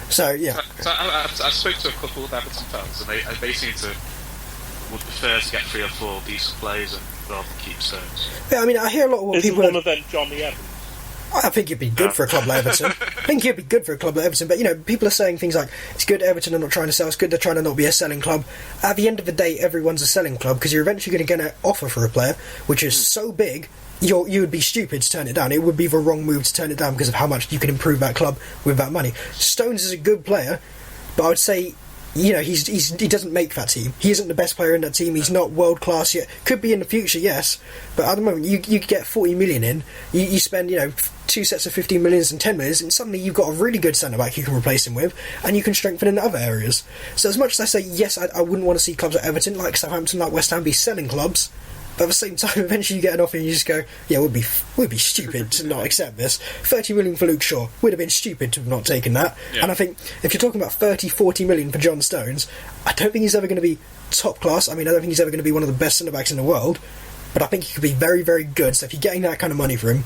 So, yeah. So I spoke to a couple of Everton fans, and they seem to would prefer to get 3 or 4 decent players and rather than keep Stones. Yeah, I mean, I hear a lot of what Isn't people... one of them Johnny Evans? I think it'd be good for a club like Everton. But, people are saying things like, it's good Everton are not trying to sell, it's good they're trying to not be a selling club. At the end of the day, everyone's a selling club, because you're eventually going to get an offer for a player, which is so big, you would be stupid to turn it down. It would be the wrong move to turn it down because of how much you can improve that club with that money. Stones is a good player, but I would say, he doesn't make that team. He isn't the best player in that team. He's not world class yet. Could be in the future, yes. But at the moment, you get 40 million in. You spend 2 sets of 15 millions and 10 millions, and suddenly you've got a really good centre back you can replace him with, and you can strengthen in other areas. So as much as I say yes, I wouldn't want to see clubs like Everton, like Southampton, like West Ham be selling clubs. But at the same time, eventually you get an offer and you just go, yeah, we'd be stupid to not accept this. 30 million for Luke Shaw, would have been stupid to have not taken that. Yeah. And I think if you're talking about 30-40 million for John Stones, I don't think he's ever going to be top class. I mean, I don't think he's ever going to be one of the best centre-backs in the world, but I think he could be very, very good. So if you're getting that kind of money for him,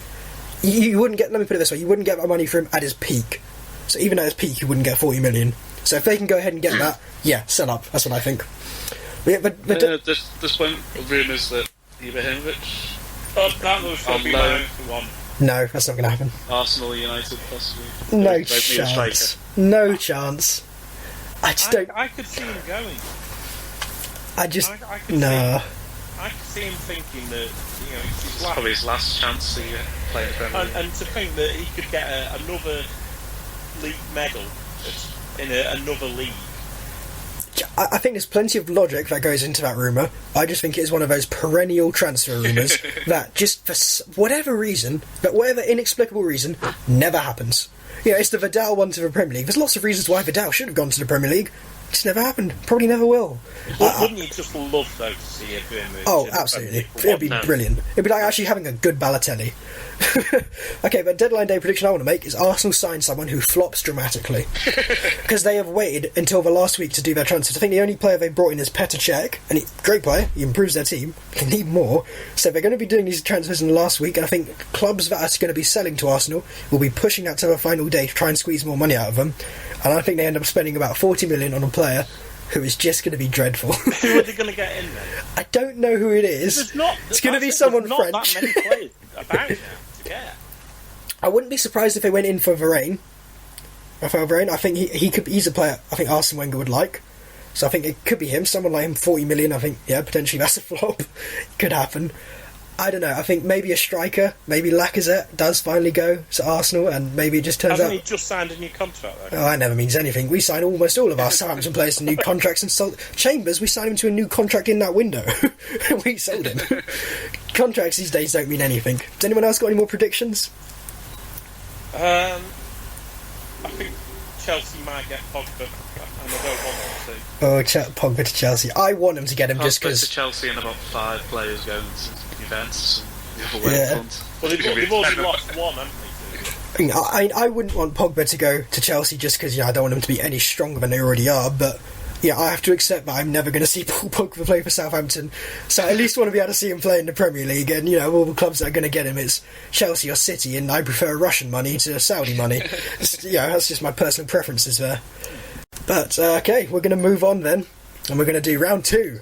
you wouldn't get, let me put it this way, you wouldn't get that money for him at his peak. So even at his peak, you wouldn't get 40 million. So if they can go ahead and get that, yeah, sell up. That's what I think. But there's one rumours that Ibrahimovic. That was going to be my one. No, that's not going to happen. Arsenal, United, possibly. No chance. No chance. I just don't. I could see him going. I could see him thinking that it's probably his last chance to play in the Premier League. And to think that he could get another league medal in another league. I think there's plenty of logic that goes into that rumour. I just think it is one of those perennial transfer rumours that just for whatever reason, but whatever inexplicable reason, never happens. It's the Vidal one to the Premier League. There's lots of reasons why Vidal should have gone to the Premier League. It's never happened. Probably never will. Wouldn't you just love, though, to see it being moved? Oh, absolutely. It'd be brilliant. It'd be like actually having a good Balotelli. Okay, but deadline day prediction I want to make is Arsenal sign someone who flops dramatically. Because they have waited until the last week to do their transfers. I think the only player they brought in is Petr Cech, and great player, he improves their team, they need more. So they're going to be doing these transfers in the last week, and I think clubs that are going to be selling to Arsenal will be pushing that to the final day to try and squeeze more money out of them. And I think they end up spending about 40 million on a player who is just going to be dreadful. Who are they going to get in then? I don't know who it is. It's going to be someone French. Not that many players about now to get. I wouldn't be surprised if they went in for Varane. Rafael Varane. I think he's a player I think Arsene Wenger would like. So I think it could be him. Someone like him, 40 million. I think, yeah, potentially that's a flop. Could happen. I don't know. I think maybe a striker, maybe Lacazette does finally go to Arsenal, and maybe it just turns out. Hasn't he just signed a new contract, though? Oh, that never means anything. We sign almost all of our Southampton players to new contracts, and Chambers, we signed him to a new contract in that window. We sold him. Contracts these days don't mean anything. Has anyone else got any more predictions? I think Chelsea might get Pogba, and I don't want them to. Oh, Pogba to Chelsea. I want them to get him just because. to Chelsea and about 5 players going to Juventus and the other way Yeah. front. Well, they've already lost one, haven't they? I wouldn't want Pogba to go to Chelsea just because I don't want them to be any stronger than they already are, but yeah, I have to accept that I'm never going to see Paul Pogba play for Southampton, so I at least want to be able to see him play in the Premier League, and all the clubs that are going to get him, it's Chelsea or City, and I prefer Russian money to Saudi money. That's just my personal preferences there. But okay, we're going to move on then, and we're going to do round 2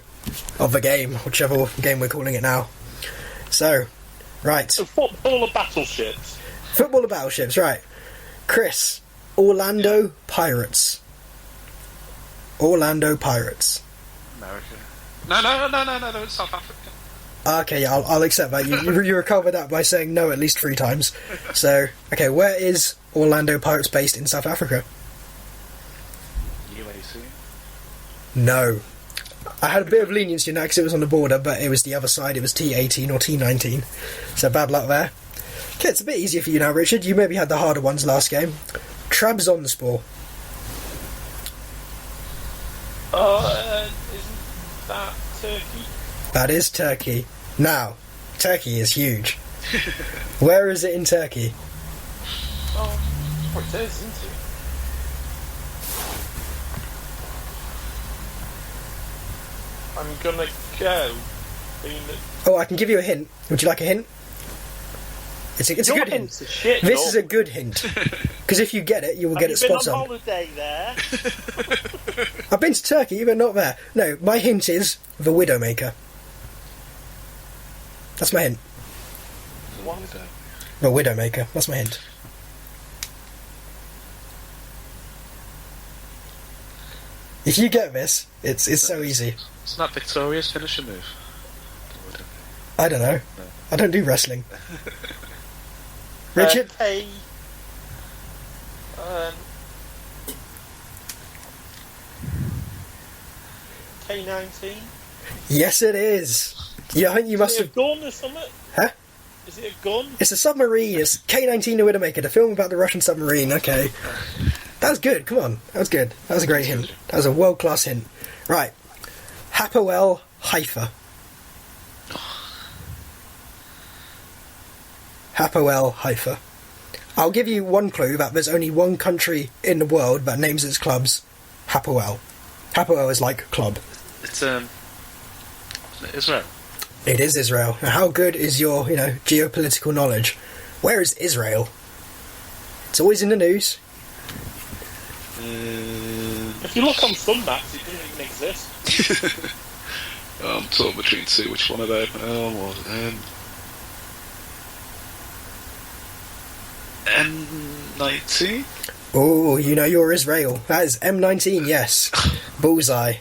of the game, whichever game we're calling it now. So, right. So football of battleships. Football of battleships, right. Chris, Orlando Pirates. Orlando Pirates. America. No, it's South Africa. Okay, yeah, I'll accept that. You recovered that by saying no at least 3 times. So, okay, where is Orlando Pirates based in South Africa? UAC. No. I had a bit of leniency in that because it was on the border, but it was the other side. It was T18 or T19. So bad luck there. Okay, it's a bit easier for you now, Richard. You maybe had the harder ones last game. Trabzonspor. Isn't that Turkey? That is Turkey. Now, Turkey is huge. Where is it in Turkey? Oh, it is, isn't it? I'm gonna go. Oh, I can give you a hint. Would you like a hint? It's a good hint. This is a good hint. Because if you get it, you will get it spot on. Have you been on holiday there? I've been to Turkey, but not there. No, my hint is the Widowmaker. That's my hint. The Widowmaker. That's my hint. If you get this, it's so easy. Isn't that Victoria's finisher move? I don't know. No. I don't do wrestling. Richard? K-19? Yes, it is. Yeah, I think you must have... Is it a gun or something? Huh? Is it a gun? It's a submarine. It's K-19 The Widowmaker, the film about the Russian submarine. Okay. That was good. Come on. That was good. That was a great hint. That was a world-class hint. Right. Hapoel Haifa. Hapoel Haifa. I'll give you one clue that there's only one country in the world that names its clubs Hapoel. Hapoel is like club. It's Israel. It is Israel. Now, how good is your, geopolitical knowledge? Where is Israel? It's always in the news. If you look on some maps, it doesn't even exist. I'm torn between two. Which one are they? M19? Oh, you're Israel. That is M19, yes. Bullseye.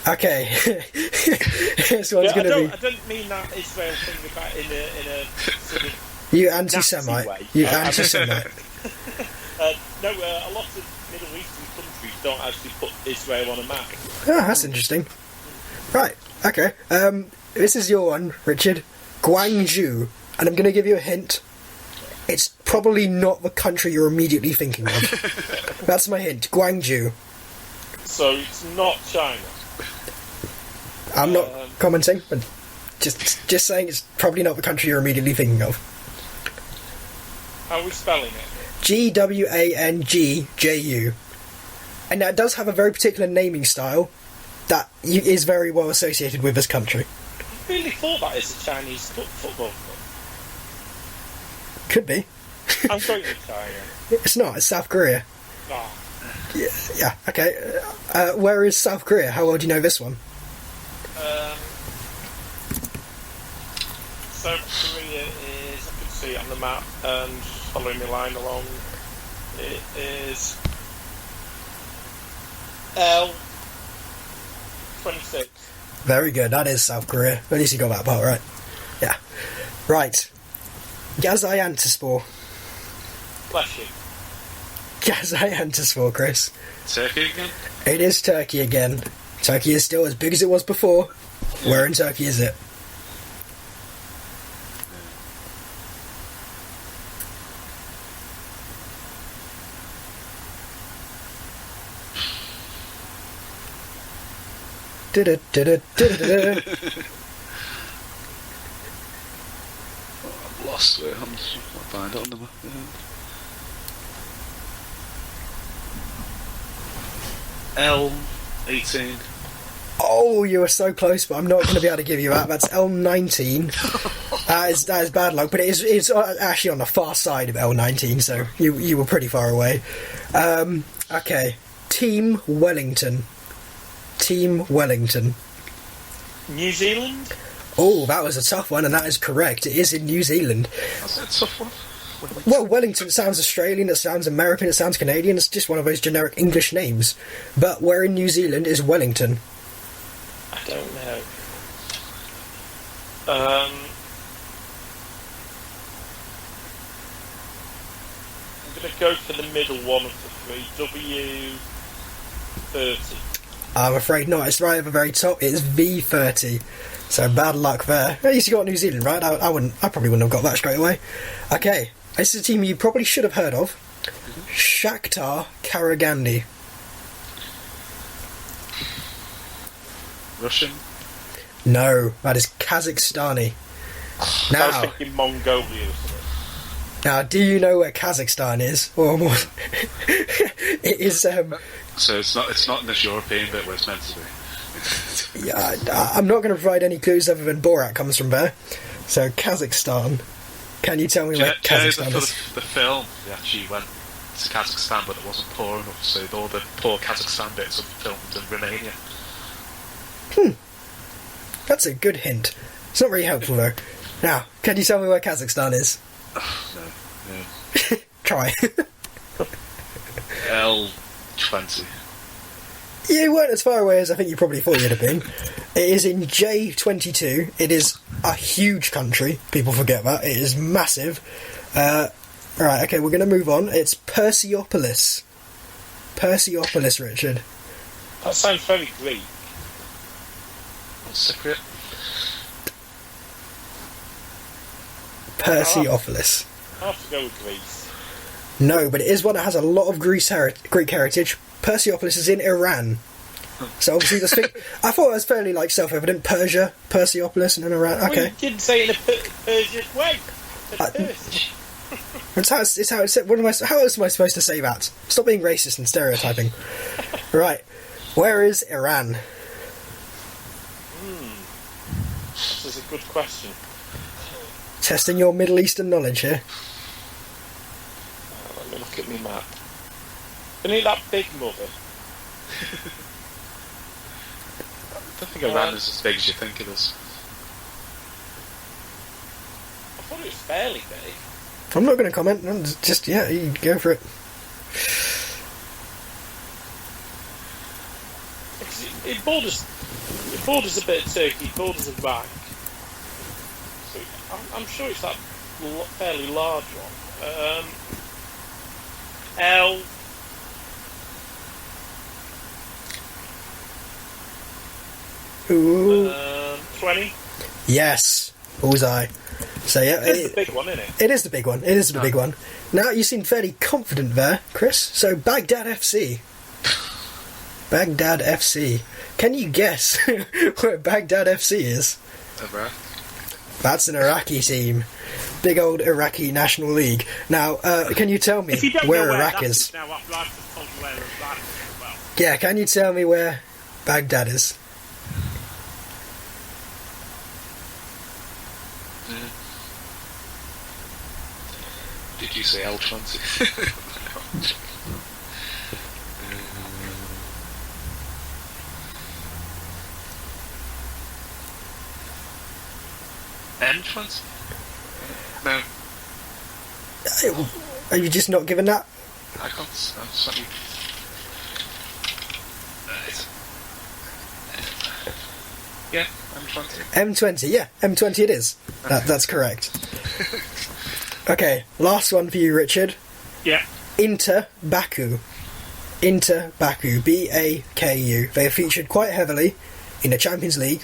Okay. This one's going to be... I don't mean that Israel thing about in a sort of... You anti-Semite. You anti-Semite. No, a lot of Middle Eastern countries don't actually put Israel on a map. Oh, that's interesting. Right, okay. This is your one, Richard. Gwangju. And I'm going to give you a hint. It's probably not the country you're immediately thinking of. That's my hint. Gwangju. So it's not China. I'm not commenting, but just saying it's probably not the country you're immediately thinking of. How are we spelling it? Gwangju. And now it does have a very particular naming style that is very well associated with this country. I really thought that is a Chinese football club. Could be. I'm going to China. It's not, it's South Korea. Oh. Yeah, okay. Where is South Korea? How well do you know this one? South Korea is, I can see it on the map and following the line along, it is L26. Very good, that is South Korea. At least you got that part right. Yeah. Right. Gaziantepspor. Bless you. Gaziantepspor, Chris. Turkey again? It is Turkey again. Turkey is still as big as it was before. Where in Turkey is it? I've lost it. I'm just trying to find it on the map. L18. Oh, you were so close, but I'm not going to be able to give you that. That's L19. That is bad luck, but it's actually on the far side of L19, so you were pretty far away. Okay. Team Wellington. New Zealand? Oh, that was a tough one, and that is correct. It is in New Zealand. That's a tough one. Well, Wellington sounds Australian, it sounds American, it sounds Canadian. It's just one of those generic English names. But where in New Zealand is Wellington? I don't know. I'm going to go for the middle one of the three. W30. I'm afraid not. It's right at the very top. It's V30. So bad luck there. At least you got New Zealand, right? I probably wouldn't have got that straight away. Okay, this is a team you probably should have heard of. Shakhtar Karagandhi. Russian? No, that is Kazakhstani. I was Now, thinking Mongolia or something. now, do you know where Kazakhstan is? Or more, it is. So it's not in this European bit where it's meant to be. Yeah, I'm not going to provide any clues other than Borat comes from there. So Kazakhstan. Can you tell me where Kazakhstan for is? the film, they actually went to Kazakhstan, but it wasn't poor enough, so all the poor Kazakhstan bits are filmed in Romania. That's a good hint. It's not very helpful though. Now, can you tell me where Kazakhstan is? No. Try. L20. You weren't as far away as I think you probably thought you'd have been. It is in J22. It is a huge country. People forget that. It is massive. Right, okay, we're going to move on. It's Perseopolis. Perseopolis, Richard. That sounds very Greek. Cypriot. Perseopolis. I have to go with Greece. No, but it is one that has a lot of Greek heritage. Perseopolis is in Iran. So obviously the thing, I thought it was fairly self-evident. Persia, Perseopolis, and then Iran. Okay. Well, you didn't say it in a Persian way. It's how it's said. How else am I supposed to say that? Stop being racist and stereotyping. Right. Where is Iran? This is a good question. Testing your Middle Eastern knowledge here. Let me look at my map. Isn't it that big, mother? I don't think Iran is as big as you think it is. I thought it was fairly big. I'm not going to comment. I'm just, yeah, you go for it. It borders a bit of Turkey, it borders Iraq. So I'm sure it's that fairly large one. L. Ooh. 20. Yes. Bullseye. So yeah, It's the big one, isn't it? It is the big one. It is the big one. Now you seem fairly confident there, Chris. So Baghdad FC. Baghdad FC. Can you guess where Baghdad FC is? Iraq. That's an Iraqi team. Big old Iraqi National League. Now, can you tell me where Iraq is? Now, I've told you where Iraq is as well. Yeah, can you tell me where Baghdad is? Did you say L20? M20? No. Are you just not given that? I can't. Sorry. Yeah, M20. M20, yeah, M20 it is. That's correct. Okay, last one for you, Richard. Yeah. Inter Baku. Inter Baku. Baku. They are featured quite heavily in the Champions League.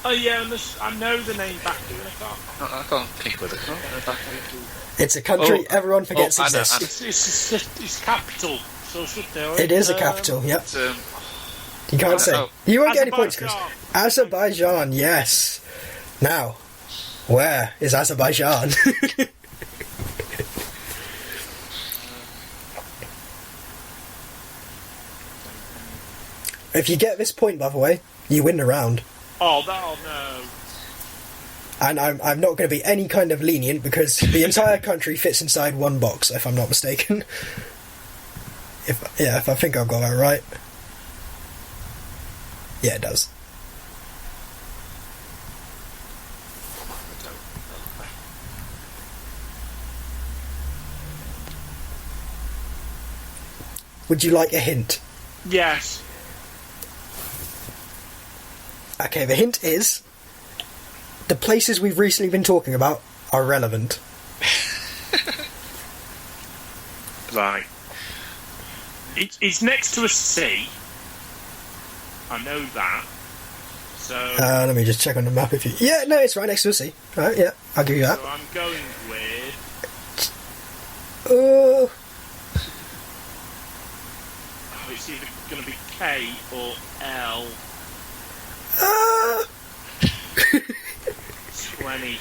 Oh yeah, I know the name Baku. I can't think with it. It's a country everyone forgets I know, exists. It's capital. So should know It is a capital, yep. You can't say. Oh. You won't get any points, Chris. Azerbaijan. Azerbaijan, yes. Now, where is Azerbaijan? If you get this point, by the way, you win the round. Oh no. And I'm not going to be any kind of lenient because the entire country fits inside one box, if I'm not mistaken. If I think I've got that right. Yeah, it does. Would you like a hint? Yes. Okay, the hint is the places we've recently been talking about are relevant. Right. It's next to a sea. I know that. So. Let me just check on the map if you. Yeah, no, it's right next to a sea. Right, yeah, I'll give you that. So I'm going with. Oh, It's either going to be K or L. 20.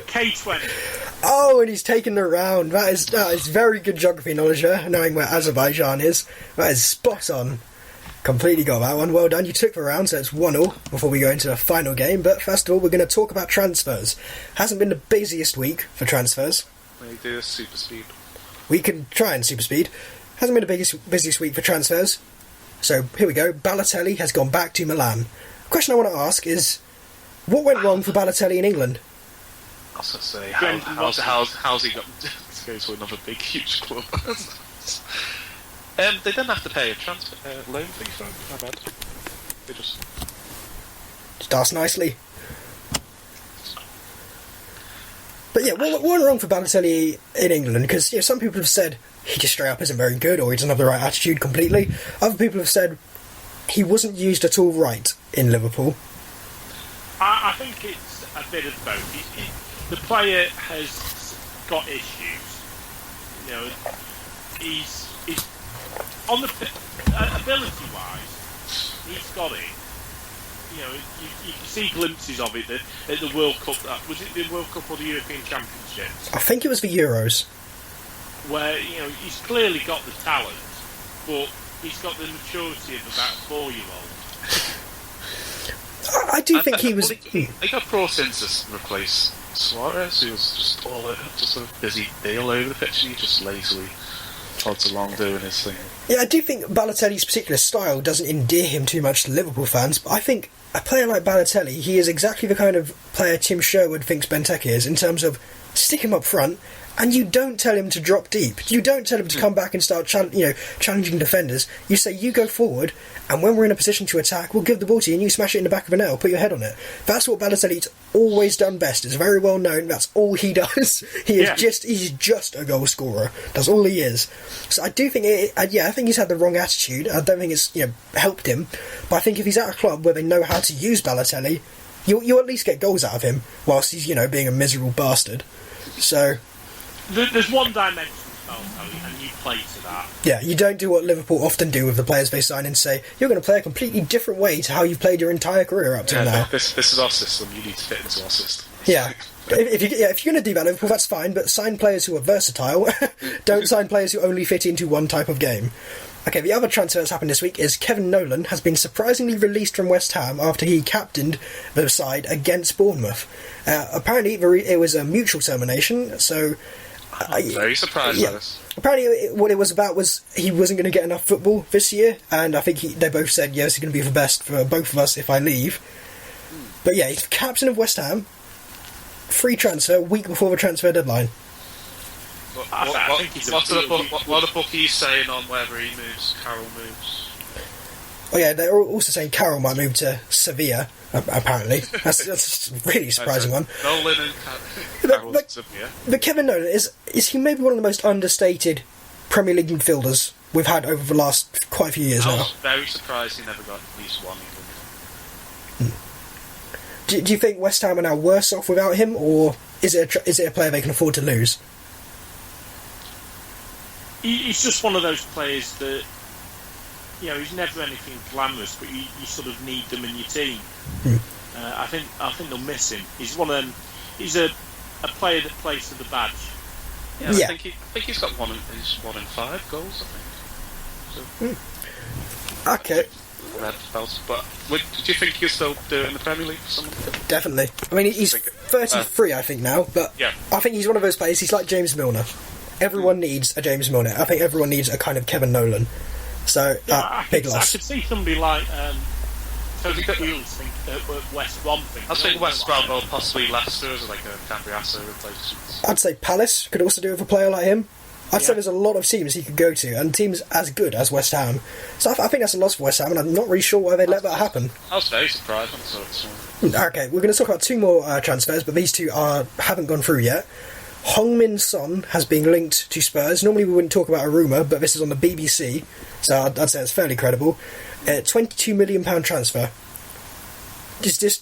K20. Oh, and he's taken the round. That is very good geography knowledge there, knowing where Azerbaijan is. That is spot on. Completely got that one. Well done. You took the round, so it's 1-1 before we go into the final game. But first of all, we're going to talk about transfers. Hasn't been the busiest week for transfers. We do a super speed. We can try and super speed. Hasn't been the busiest week for transfers. So here we go. Balotelli has gone back to Milan. The question I want to ask is, what went wrong for Balotelli in England? I was going to say, how's he got to go to another big, huge club? They didn't have to pay a transfer loan fee for him. My bad. They just Starts nicely. But yeah, what went wrong for Balotelli in England? Because some people have said he just straight up isn't very good, or he doesn't have the right attitude completely. Other people have said he wasn't used at all right in Liverpool. I think it's a bit of both. The player has got issues. He's on the ability-wise, he's got it. You can see glimpses of it at the World Cup. Was it the World Cup or the European Championships? I think it was the Euros. Where he's clearly got the talent, but he's got the maturity of about a 4-year-old. I do think he was. He got brought in to replace Suarez, who was just a busy bee all over the pitch, and he just lazily plods along doing his thing. Yeah, I do think Balotelli's particular style doesn't endear him too much to Liverpool fans, but I think a player like Balotelli, he is exactly the kind of player Tim Sherwood thinks Benteke is, in terms of stick him up front, and you don't tell him to drop deep. You don't tell him to come back and start challenging defenders. You say, you go forward, and when we're in a position to attack, we'll give the ball to you and you smash it in the back of a nail, put your head on it. That's what Balotelli's always done best. It's very well known. That's all he does. He's just a goal scorer. That's all he is. So I do think I think he's had the wrong attitude. I don't think it's helped him. But I think if he's at a club where they know how to use Balotelli, you'll at least get goals out of him whilst he's being a miserable bastard. So there's one dimension to Balotelli, and you play to that. Yeah, you don't do what Liverpool often do with the players they sign and say, you're going to play a completely different way to how you've played your entire career up till now. This is our system, you need to fit into our system. Yeah. If you're going to do that, Liverpool, that's fine, but sign players who are versatile. Don't sign players who only fit into one type of game. Okay, the other transfer that's happened this week is Kevin Nolan has been surprisingly released from West Ham after he captained the side against Bournemouth. Apparently, it was a mutual termination, so... I'm very surprised by this. Apparently, what it was about was he wasn't going to get enough football this year, and I think they both said, yes, it's going to be the best for both of us if I leave. But yeah, he's captain of West Ham, free transfer, a week before the transfer deadline. What are the bookies saying on whether he moves, Carroll moves? Oh yeah, they're also saying Carroll might move to Sevilla, apparently. That's a really surprising one. Nolan and Carroll to Sevilla. But Kevin Nolan, is he maybe one of the most understated Premier League midfielders we've had over the last quite a few years now? I was very surprised he never got at least one even. Do you think West Ham are now worse off without him, or is it a player they can afford to lose? He's just one of those players that, he's never anything glamorous, but you sort of need them in your team. I think they'll miss him. He's one of them. He's a player that plays for the badge. Yeah, I think he's got one in 5 goals. I think. So, okay. Red belts, but do you think he'll still do it in the Premier League for someone? Definitely. I mean, he's 33, I think now, but yeah. I think he's one of those players. He's like James Milner. Everyone needs a James Milner. I think everyone needs a kind of Kevin Nolan. So, big loss. I could see somebody like Toby Wheels think West Brom think. I think West Brom or possibly Leicester as like a Cambriasso replacement. I'd say Palace could also do with a player like him. I'd say there's a lot of teams he could go to, and teams as good as West Ham. So I think that's a loss for West Ham, and I'm not really sure why they let that happen. I was very surprised when I saw it. Okay, we're going to talk about two more transfers, but these two haven't gone through yet. Heung Min-Son has been linked to Spurs. Normally we wouldn't talk about a rumour, but this is on the BBC, so I'd say it's fairly credible. £22 million transfer. Is this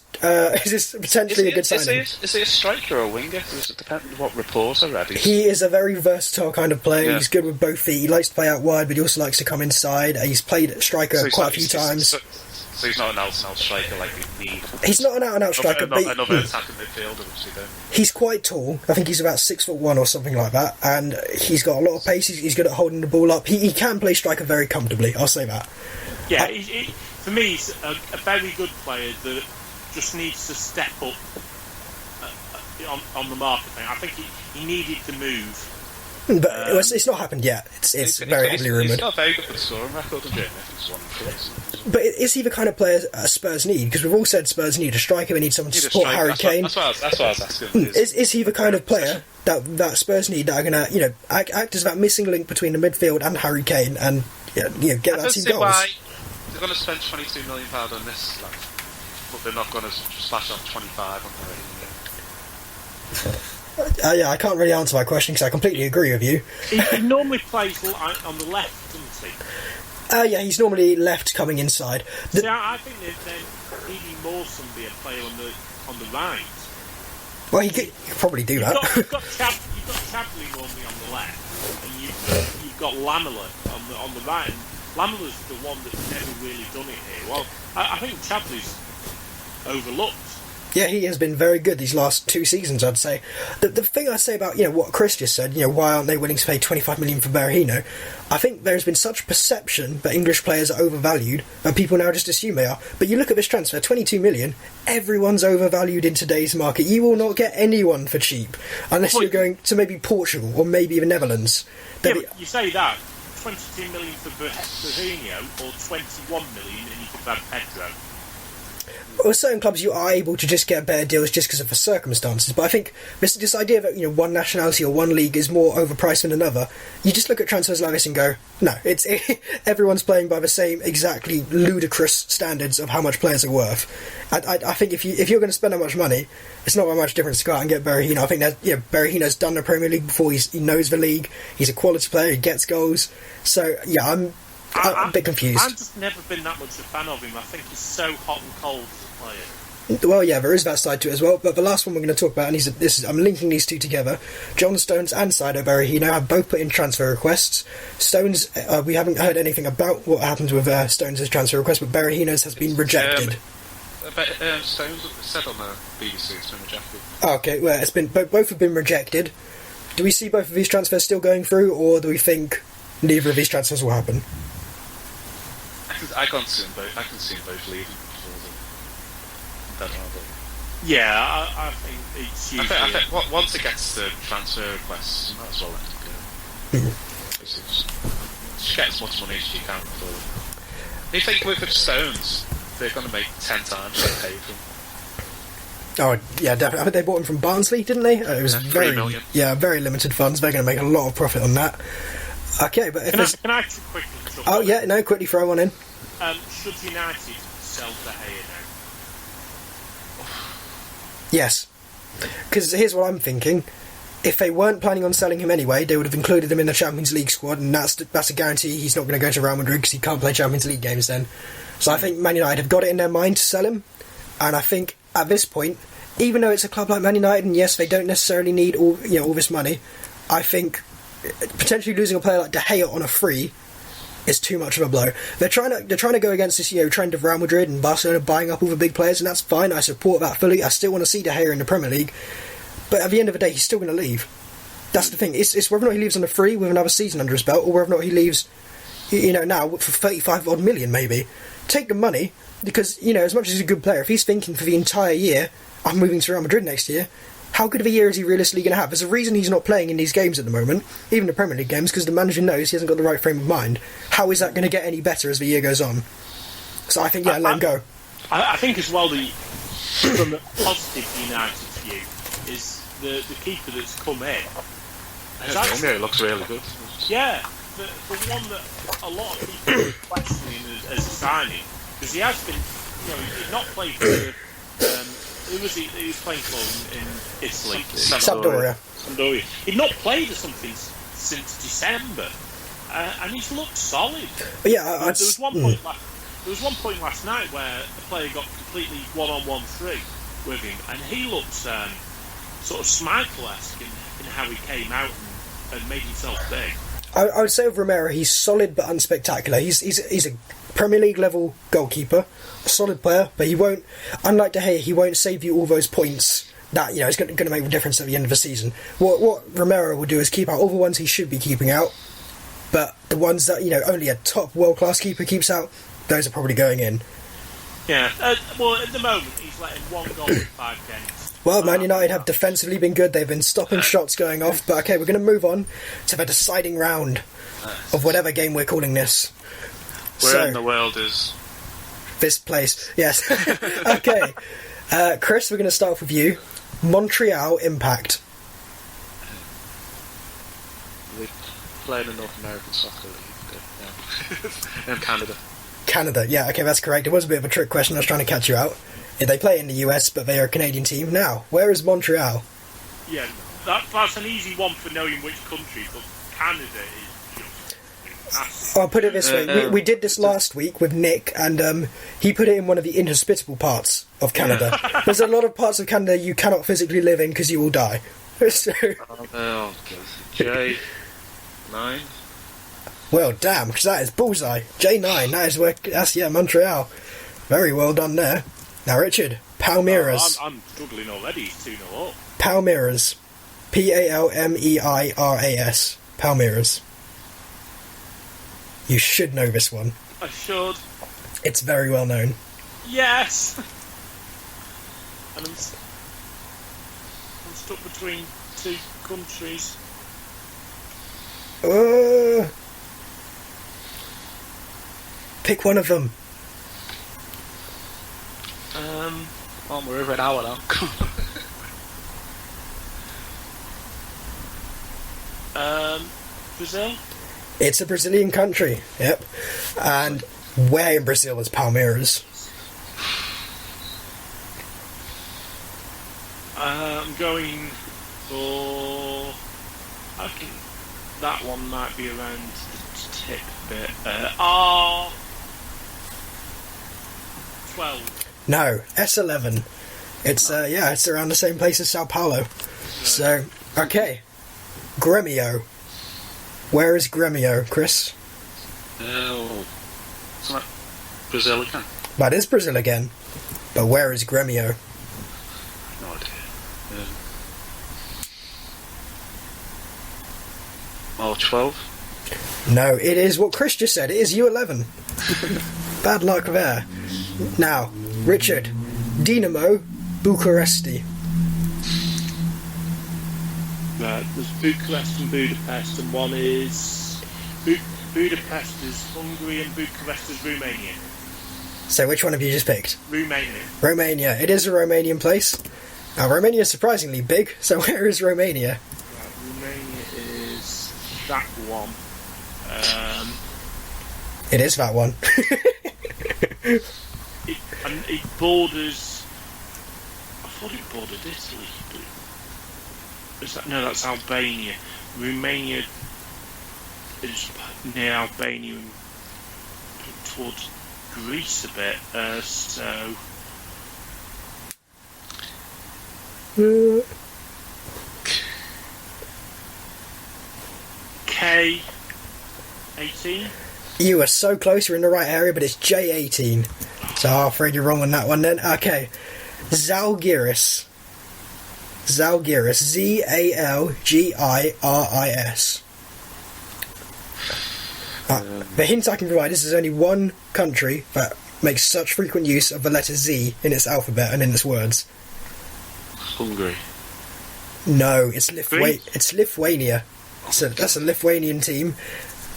potentially a good signing? Is he a striker or a winger? Does it depend on what reports I read? He is a very versatile kind of player. Yeah. He's good with both feet. He likes to play out wide, but he also likes to come inside. He's played striker quite a few times. So he's not an out-and-out striker like we need. He's not an out-and-out striker, but another attacking midfielder, which he don't. He's quite tall. I think he's about 6'1" or something like that, and he's got a lot of pace. He's good at holding the ball up. He can play striker very comfortably. I'll say that. Yeah, for me, he's a very good player that just needs to step up on the market thing. I think he needed to move. But it's not happened yet. It's very heavily rumoured. He's not very good for the scoring record, but is he the kind of player Spurs need? Because we've all said Spurs need a striker. They need someone to support Harry Kane. That's what I was asking. Is he the kind of player that Spurs need, that are going to act as that missing link between the midfield and Harry Kane and get that team goals? Why they're going to spend £22 million on this, but they're not going to splash up 25 on the I can't really answer my question because I completely agree with you. He normally plays on the left, doesn't he? Yeah, he's normally left coming inside. See, I think that Edie Mawson be a player on the right. Well, he could probably do that. You've got Chadley normally on the left, and you've got Lamela on the right. And Lamela's the one that's never really done it here. Well, I think Chadley's overlooked. Yeah, he has been very good these last 2 seasons, I'd say. The thing I'd say about, what Chris just said, why aren't they willing to pay $25 million for Berahino? I think there's been such perception that English players are overvalued, and people now just assume they are. But you look at this transfer, $22 million, everyone's overvalued in today's market. You will not get anyone for cheap, unless you're going to maybe Portugal, or maybe the Netherlands. Yeah, but you say that, $22 million for Berahino, or $21 million, and you could have Pedro. With certain clubs, you are able to just get better deals just because of the circumstances. But I think this idea that one nationality or one league is more overpriced than another, you just look at transfers like this and go, no, it's everyone's playing by the same exactly ludicrous standards of how much players are worth. I think if you're going to spend that much money, it's not that much difference to go out and get Berahino. I think that Berahino's done the Premier League before. He knows the league. He's a quality player. He gets goals. So yeah, I'm a bit confused. I've just never been that much a fan of him. I think he's so hot and cold. Well, yeah, there is that side to it as well. But the last one we're going to talk about, and I'm linking these two together. John Stones and Saido Berahino have both put in transfer requests. Stones, we haven't heard anything about what happened with Stones' transfer request, but Berahino's has been rejected. Stones said on the BBC it's been rejected. Okay, well, it's been both have been rejected. Do we see both of these transfers still going through, or do we think neither of these transfers will happen? I can't see them both. I can see them both leaving. Yeah, I think it's usually... I think once it gets to transfer requests, you might as well let it go. Just get as much money as you can for them. You think with Stones, they're going to make 10 times what they paid for them? Oh, yeah, definitely. I think they bought him from Barnsley, didn't they? It was $3 million. Yeah, very limited funds. They're going to make a lot of profit on that. Okay, but if can I quickly... Oh, yeah, no, quickly throw one in. Should United sell De Gea now? Yes, because here's what I'm thinking. If they weren't planning on selling him anyway, they would have included him in the Champions League squad, and that's a guarantee he's not going to go to Real Madrid because he can't play Champions League games then. So I think Man United have got it in their mind to sell him, and I think at this point, even though it's a club like Man United, and yes, they don't necessarily need all this money, I think potentially losing a player like De Gea on a free is too much of a blow. They're trying to go against this trend of Real Madrid and Barcelona buying up all the big players, and that's fine. I support that fully. I still want to see De Gea in the Premier League, but at the end of the day, he's still going to leave. That's the thing. It's whether or not he leaves on a free with another season under his belt, or whether or not he leaves, now for 35 odd million maybe. Take the money, because as much as he's a good player, if he's thinking for the entire year, I'm moving to Real Madrid next year, how good of a year is he realistically going to have? There's a reason he's not playing in these games at the moment, even the Premier League games, because the manager knows he hasn't got the right frame of mind. How is that going to get any better as the year goes on? So I think, let him go. I think as well, from the positive United view, is the keeper that's come in Yeah, it looks really good. Yeah, the one that a lot of people are questioning as a signing, because he has been, he's not played for. Who was he? He was playing for in Italy. Sampdoria. He'd not played or something since December, and he's looked solid. But yeah, there was one point. There was one point last night where the player got completely one-on-one through with him, and he looked sort of Schmeichel-esque in how he came out and made himself big. I would say of Romero, he's solid but unspectacular. He's a Premier League level goalkeeper, a solid player, but he won't. Unlike De Gea, he won't save you all those points that it's going to make a difference at the end of the season. What Romero will do is keep out all the ones he should be keeping out, but the ones that only a top world class keeper keeps out, those are probably going in. Yeah. Well, at the moment, he's letting one goal in 5 games. Well, Man United have defensively been good. They've been stopping shots going off. But okay, we're going to move on to the deciding round of whatever game we're calling this. Where in the world is this place? Yes. Okay, Chris, we're going to start off with you. Montreal Impact. They play in the North American Soccer League. Yeah. And Canada. Canada, yeah, okay, that's correct. It was a bit of a trick question. I was trying to catch you out. Yeah, they play in the US, but they are a Canadian team. Now, where is Montreal? Yeah, that's an easy one for knowing which country, but Canada is just... I'll put it this way. We did this last week with Nick, and he put it in one of the inhospitable parts of Canada. There's a lot of parts of Canada you cannot physically live in because you will die. So... J9? Well, damn, because that is bullseye. J9, that's Montreal. Very well done there. Now, Richard, Palmeiras. I'm struggling already. He's 2-0 up. Palmeiras. Palmeiras. Palmeiras. You should know this one. I should. It's very well known. Yes. And I'm stuck between 2 countries. Pick one of them. Well, we're over an hour now. Brazil? It's a Brazilian country, yep. And where in Brazil is Palmeiras? I'm going for... I think that one might be around the tip bit. R12. No, S11. It's it's around the same place as Sao Paulo. So, okay. Grêmio. Where is Grêmio, Chris? Isn't that Brazil again? That is Brazil again. But where is Grêmio? No idea. R12? No, it is what Chris just said. It is U11. Bad luck there. Now, Richard, Dinamo Bucuresti. Right, there's Bucharest and Budapest, and one is... Budapest is Hungary and Bucharest is Romania. So which one have you just picked? Romania. Romania. It is a Romanian place. Now, Romania is surprisingly big, so where is Romania? Right, Romania is that one. It is that one. It borders... I thought it bordered Italy, but... No, that's Albania. Romania is near Albania and towards Greece a bit, so... K18? You are so close, you're in the right area, but it's J18. So I'm afraid you're wrong on that one then. Okay. Zalgiris. Zalgiris. Zalgiris. The hint I can provide is there's only one country that makes such frequent use of the letter Z in its alphabet and in its words. Hungary. No, it's it's Lithuania. So that's a Lithuanian team.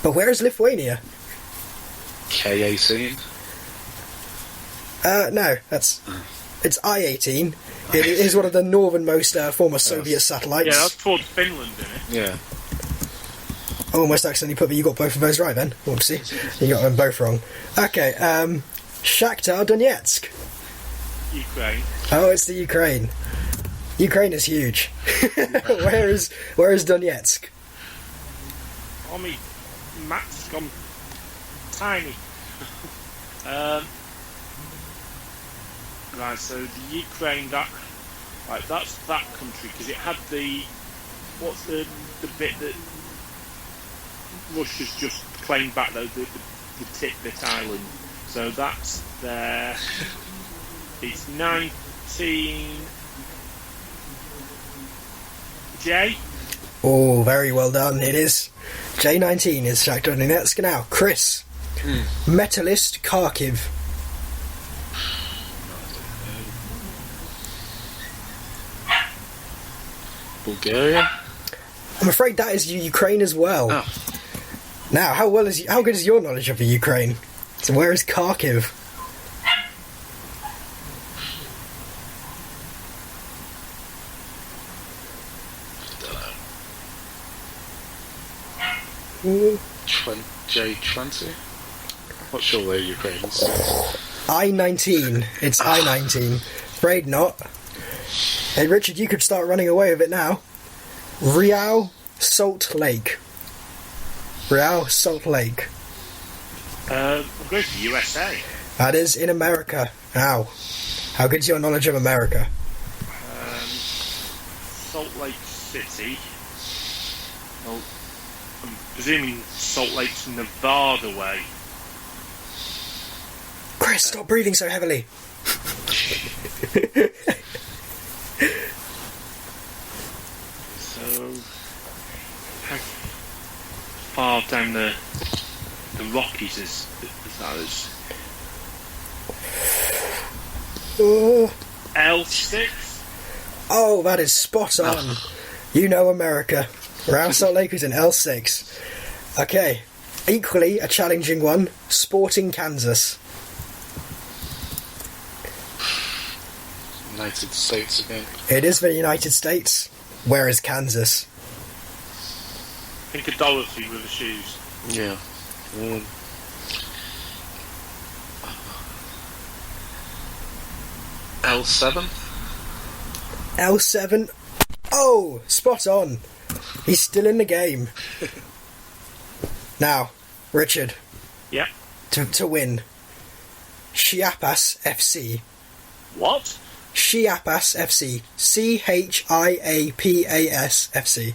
But where is Lithuania? K18? No, it's I-18. It is one of the northernmost former Soviet satellites. Yeah, that's towards Finland, isn't it? Yeah. almost accidentally put, but you got both of those right then. Whoopsie. You got them both wrong. Okay, Shakhtar Donetsk. Ukraine. Oh, it's the Ukraine. Ukraine is huge. Where is Donetsk? I mean, Matt's gone tiny. Right, so the Ukraine, that's that country, because it had what's the bit that Russia's just claimed back, though, the Tit-Bit Island. So that's there. It's 19... J? Oh, very well done. It is. J19 is Shakhtar Donetsk. Now, Chris. Metalist Kharkiv. Bulgaria? I'm afraid that is Ukraine as well. Oh. Now, how good is your knowledge of the Ukraine? So where is Kharkiv? J20? Not sure where Ukraine is. I-19. It's I-19. Afraid not. Hey, Richard, you could start running away with it now. Real Salt Lake. Real Salt Lake. I'm going to the USA. That is in America. Now, how good's your knowledge of America? Salt Lake City. Well, I'm presuming Salt Lake's Nevada way. Chris, stop breathing so heavily. So, how far down the Rockies is that? L6? Oh, that is spot on. You know America. Real Salt Lake is in L6. Okay, equally a challenging one. Sporting Kansas. United States again. It is the United States. Where is Kansas? Think of Dorothy with the shoes. Yeah. L7? L7. Oh, spot on. He's still in the game. Now, Richard. Yeah. To win. Chiapas FC. What? Chiapas FC. CHIAPAS FC.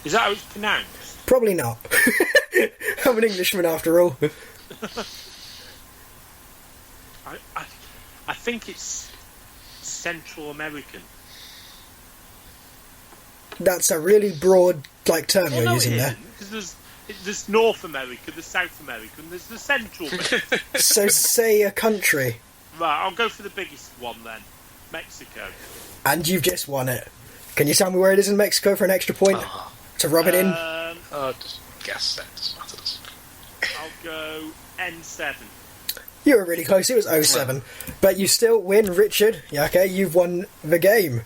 Is that how it's pronounced? Probably not. I'm an Englishman after all. I think it's Central American. That's a really broad term you're using there. Because there's North America, there's South America, and there's the Central bit. So say a country. Right, I'll go for the biggest one then. Mexico. And you've just won it. Can you tell me where it is in Mexico for an extra point? To rub it in? Just guess that. Doesn't matter. I'll go N7. You were really close. It was 07. But you still win, Richard. Yeah, okay, you've won the game.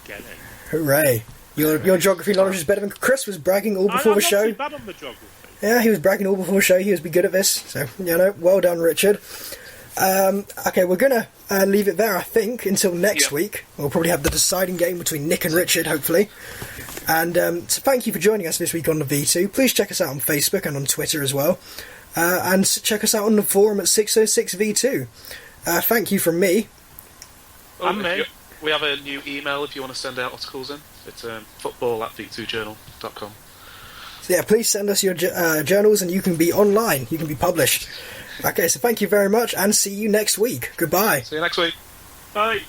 Get it. Hooray. Your geography knowledge is better than Chris was bragging all before the show. I'm not too bad on the geography. Yeah, he was bragging all before the show. He was be good at this. So, well done, Richard. Okay, we're going to leave it there, I think, until next week. We'll probably have the deciding game between Nick and Richard, hopefully. And so thank you for joining us this week on the V2. Please check us out on Facebook and on Twitter as well. And check us out on the forum at 606V2. Thank you from me. And me. We have a new email if you want to send out articles in. It's football@v2journal.com. So yeah, please send us your journals and you can be online. You can be published. Okay, so thank you very much and see you next week. Goodbye. See you next week. Bye.